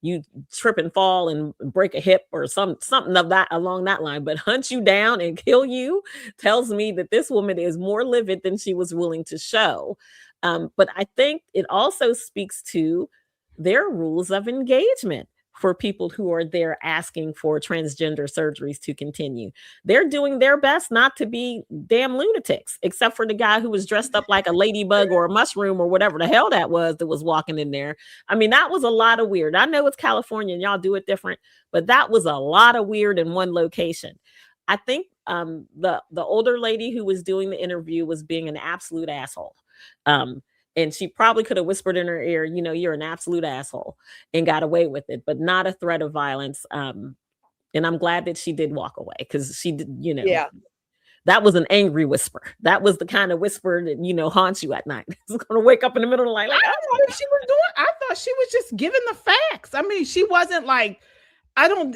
S4: you trip and fall and break a hip or something of that along that line, but hunt you down and kill you tells me that this woman is more livid than she was willing to show. But I think it also speaks to their rules of engagement for people who are there asking for transgender surgeries to continue. They're doing their best not to be damn lunatics, except for the guy who was dressed up like a ladybug or a mushroom or whatever the hell that was walking in there. I mean, that was a lot of weird. I know it's California and y'all do it different, but that was a lot of weird in one location. I think the older lady who was doing the interview was being an absolute asshole. And she probably could have whispered in her ear, you know, you're an absolute asshole, and got away with it, but not a threat of violence. And I'm glad that she did walk away, because she did, you know, that was an angry whisper. That was the kind of whisper that, you know, haunts you at night. It's going to wake up in the middle of the night. Like,
S2: I thought she was just giving the facts. I mean, she wasn't like,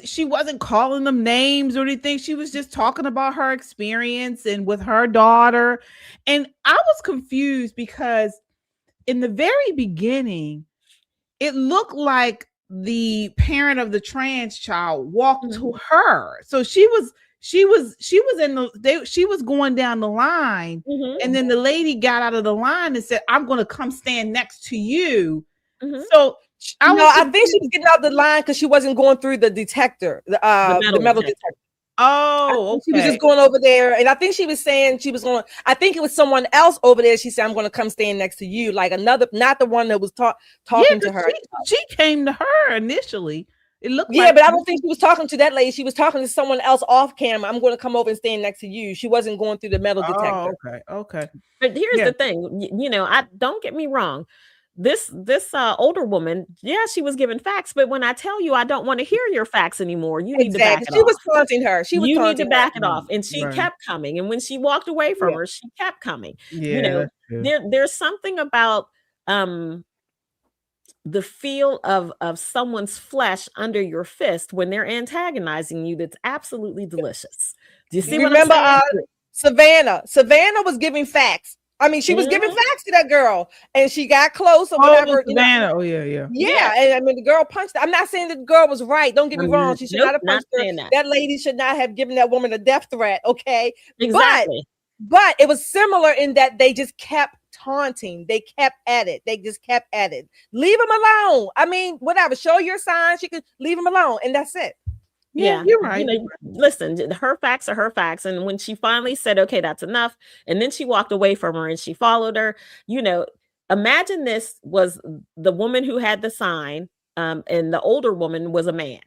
S2: she wasn't calling them names or anything. She was just talking about her experience and with her daughter. And I was confused because in the very beginning, it looked like the parent of the trans child walked to her. So she was going down the line, and then the lady got out of the line and said, I'm going to come stand next to you. So
S5: I think she was getting out the line because she wasn't going through the detector, the metal detector.
S2: Oh,
S5: She was just going over there, and I think she was saying she was going. I think it was someone else over there. She said, "I'm going to come stand next to you," like another, not the one that was talking to her.
S2: She came to her initially. It looked
S5: but I don't think she was talking to that lady. She was talking to someone else off camera. I'm going to come over and stand next to you. She wasn't going through the metal detector.
S2: Okay.
S4: But here's the thing, I don't get me wrong. This older woman, she was giving facts, but when I tell you I don't want to hear your facts anymore, you need to back it off.
S5: She was taunting her.
S4: You need to back it off, and she kept coming. And when she walked away from her, she kept coming. There's something about the feel of someone's flesh under your fist when they're antagonizing you. That's absolutely delicious. Do you see what I'm saying?
S5: Savannah was giving facts. I mean, she was giving facts to that girl, and she got close or whatever.
S2: Savannah. Oh, yeah.
S5: Yeah, and I mean, the girl punched her. I'm not saying that the girl was right. Don't get me wrong. She should not have punched her. That lady should not have given that woman a death threat. Okay,
S4: exactly.
S5: But it was similar in that they just kept taunting. They kept at it. They just kept at it. Leave them alone. I mean, whatever. Show your signs. You can leave them alone, and that's it.
S4: Yeah,
S2: you're right.
S4: Listen, her facts are her facts. And when she finally said, okay, that's enough, and then she walked away from her and she followed her, imagine this was the woman who had the sign, and the older woman was a man.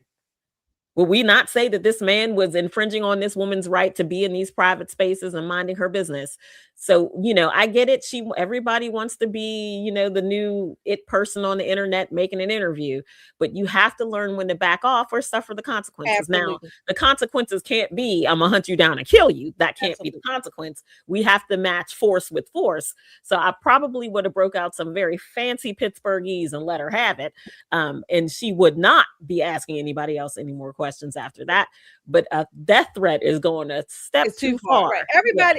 S4: Will we not say that this man was infringing on this woman's right to be in these private spaces and minding her business? So, I get it. Everybody wants to be, the new it person on the internet making an interview, but you have to learn when to back off or suffer the consequences.
S5: Absolutely.
S4: Now, the consequences can't be, I'm gonna hunt you down and kill you. That can't be the consequence. We have to match force with force. So I probably would have broke out some very fancy Pittsburghese and let her have it. And she would not be asking anybody else any more questions after that. But a death threat is going a step too far.
S5: Right.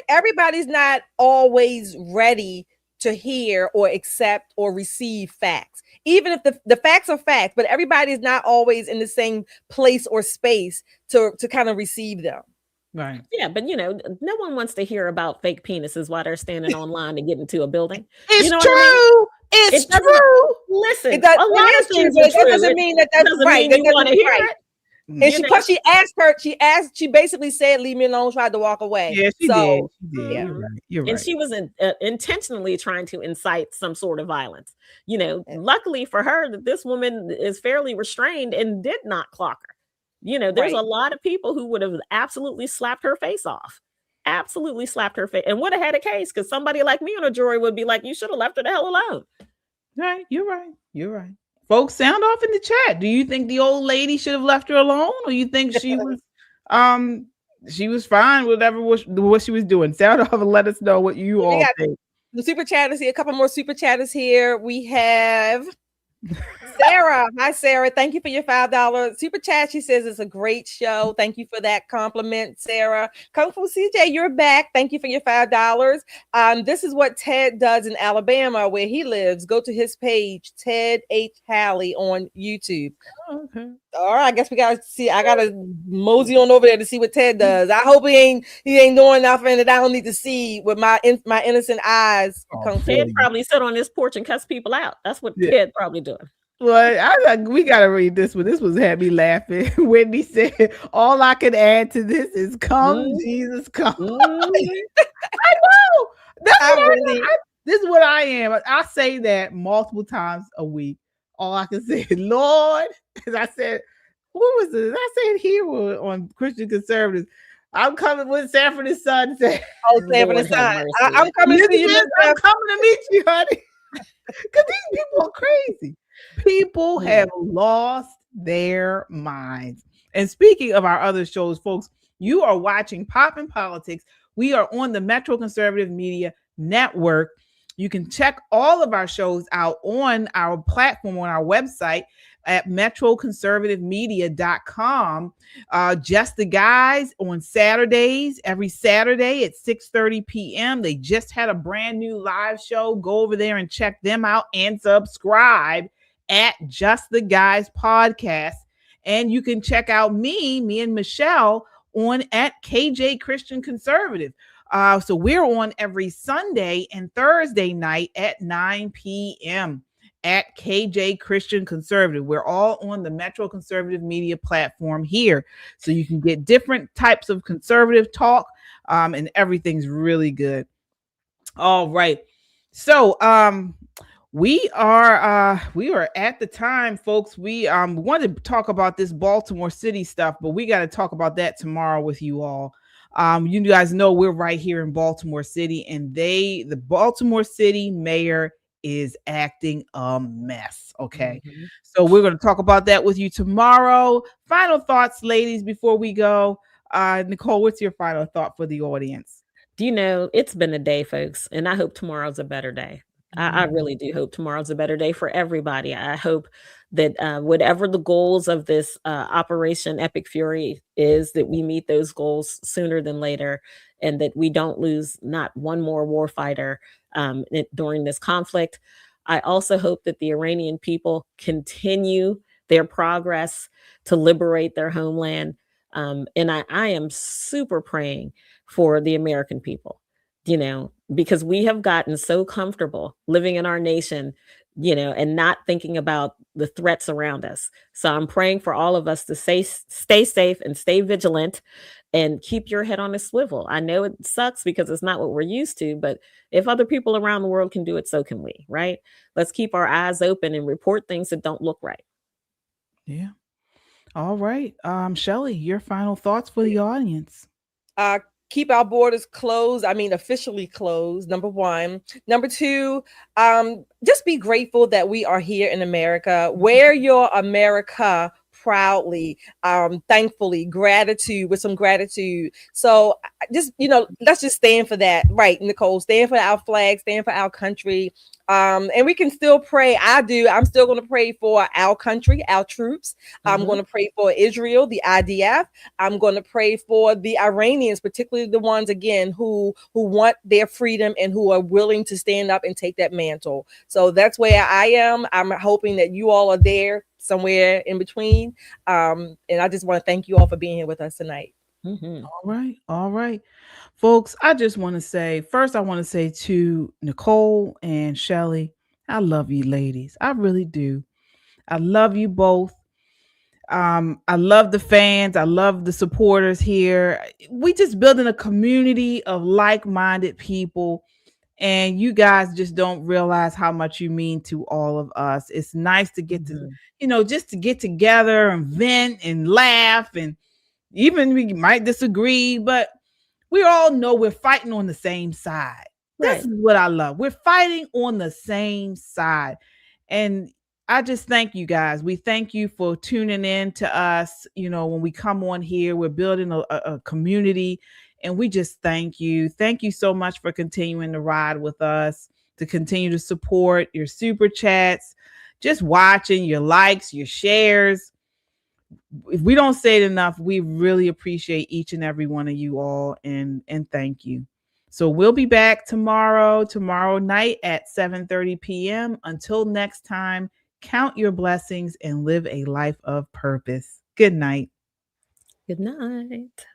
S5: Everybody's not always ready to hear or accept or receive facts, even if the facts are facts, but everybody is not always in the same place or space to kind of receive them.
S2: Right.
S4: Yeah, but no one wants to hear about fake penises while they're standing online to get into a building.
S2: It's
S4: true.
S2: I mean? It's true.
S4: Listen,
S5: it doesn't mean that that's right.
S4: You want to hear it.
S5: And she basically said, leave me alone, tried to walk away.
S2: Yeah, she did. Yeah. You're right.
S4: And she was intentionally trying to incite some sort of violence. Luckily for her, that this woman is fairly restrained and did not clock her. There's a lot of people who would have absolutely slapped her face off. Absolutely slapped her face and would have had a case, because somebody like me on a jury would be like, you should have left her the hell alone.
S2: Right. You're right. Folks, sound off in the chat. Do you think the old lady should have left her alone, or you think she was fine, whatever what she was doing? Sound off and let us know what you all think.
S5: The super chatters here, a couple more super chatters here. We have Sarah. Hi, Sarah. Thank you for your $5 super chat. She says it's a great show. Thank you for that compliment, Sarah. Kung Fu CJ, you're back. Thank you for your $5. This is what Ted does in Alabama, where he lives. Go to his page, Ted H. Halley on YouTube.
S2: Oh, okay.
S5: All right, I guess we gotta see. I gotta mosey on over there to see what Ted does. I hope he ain't doing nothing that I don't need to see with my innocent eyes.
S4: Ted probably sit on this porch and cuss people out. That's what Ted probably doing.
S2: Well, we gotta read this one. This was had me laughing. Whitney said, "All I can add to this is come, Jesus, come." I know. This is what I am. I say that multiple times a week. All I can say is, Lord, as I said, what was it? I said here on Christian Conservatives. I'm coming with Sanford and Son.
S5: Sanford and Son. I'm coming to you.
S2: I'm coming to meet you, honey. Because these people are crazy. People have lost their minds. And speaking of our other shows, folks, you are watching Poppin' Politics. We are on the Metro Conservative Media Network. You can check all of our shows out on our platform, on our website at metroconservativemedia.com. Just the Guys on Saturdays, every Saturday at 6:30 p.m. They just had a brand new live show. Go over there and check them out and subscribe at Just the Guys Podcast. And you can check out me and Michelle on at KJ Christian Conservative. So we're on every Sunday and Thursday night at 9 p.m. at KJ Christian Conservative. We're all on the Metro Conservative Media platform here. So you can get different types of conservative talk, and everything's really good. All right. So we are at the time, folks. We wanted to talk about this Baltimore City stuff, but we got to talk about that tomorrow with you all. You guys know we're right here in Baltimore City, and the Baltimore City mayor is acting a mess. Okay. So we're going to talk about that with you tomorrow. Final thoughts, ladies, before we go. Nicole, what's your final thought for the audience?
S4: It's been a day, folks, and I hope tomorrow's a better day. I really do hope tomorrow's a better day for everybody. I hope that whatever the goals of this Operation Epic Fury is, that we meet those goals sooner than later, and that we don't lose not one more warfighter during this conflict. I also hope that the Iranian people continue their progress to liberate their homeland. And I am super praying for the American people, because we have gotten so comfortable living in our nation, and not thinking about the threats around us. So I'm praying for all of us to stay safe and stay vigilant and keep your head on a swivel. I know it sucks because it's not what we're used to, but if other people around the world can do it, so can we, right? Let's keep our eyes open and report things that don't look right.
S2: Yeah. All right. Shelly, your final thoughts for the audience.
S5: Keep our borders closed. I mean, officially closed, number one. Number two, just be grateful that we are here in America. Wear your America proudly, thankfully, with some gratitude. So just, let's just stand for that. Right, Nicole, stand for our flag, stand for our country. And we can still pray. I'm still going to pray for our country, our troops. I'm going to pray for Israel, the IDF. I'm going to pray for the Iranians, particularly the ones, again, who want their freedom and who are willing to stand up and take that mantle. So that's where I am. I'm hoping that you all are there somewhere in between. And I just want to thank you all for being here with us tonight.
S2: All right. Folks, I just want to say, first, I want to say to Nicole and Shelly, I love you ladies. I really do. I love you both. I love the fans. I love the supporters here. We just building a community of like-minded people, and you guys just don't realize how much you mean to all of us. It's nice to get to, just to get together and vent and laugh, and even we might disagree, but we all know we're fighting on the same side. This is what I love. We're fighting on the same side. And I just thank you guys. We thank you for tuning in to us. When we come on here, we're building a community, and we just thank you. Thank you so much for continuing to ride with us, to continue to support your super chats, just watching, your likes, your shares. If we don't say it enough, we really appreciate each and every one of you all, and thank you. So we'll be back tomorrow night at 7:30 p.m. Until next time, count your blessings and live a life of purpose. Good night.
S4: Good night.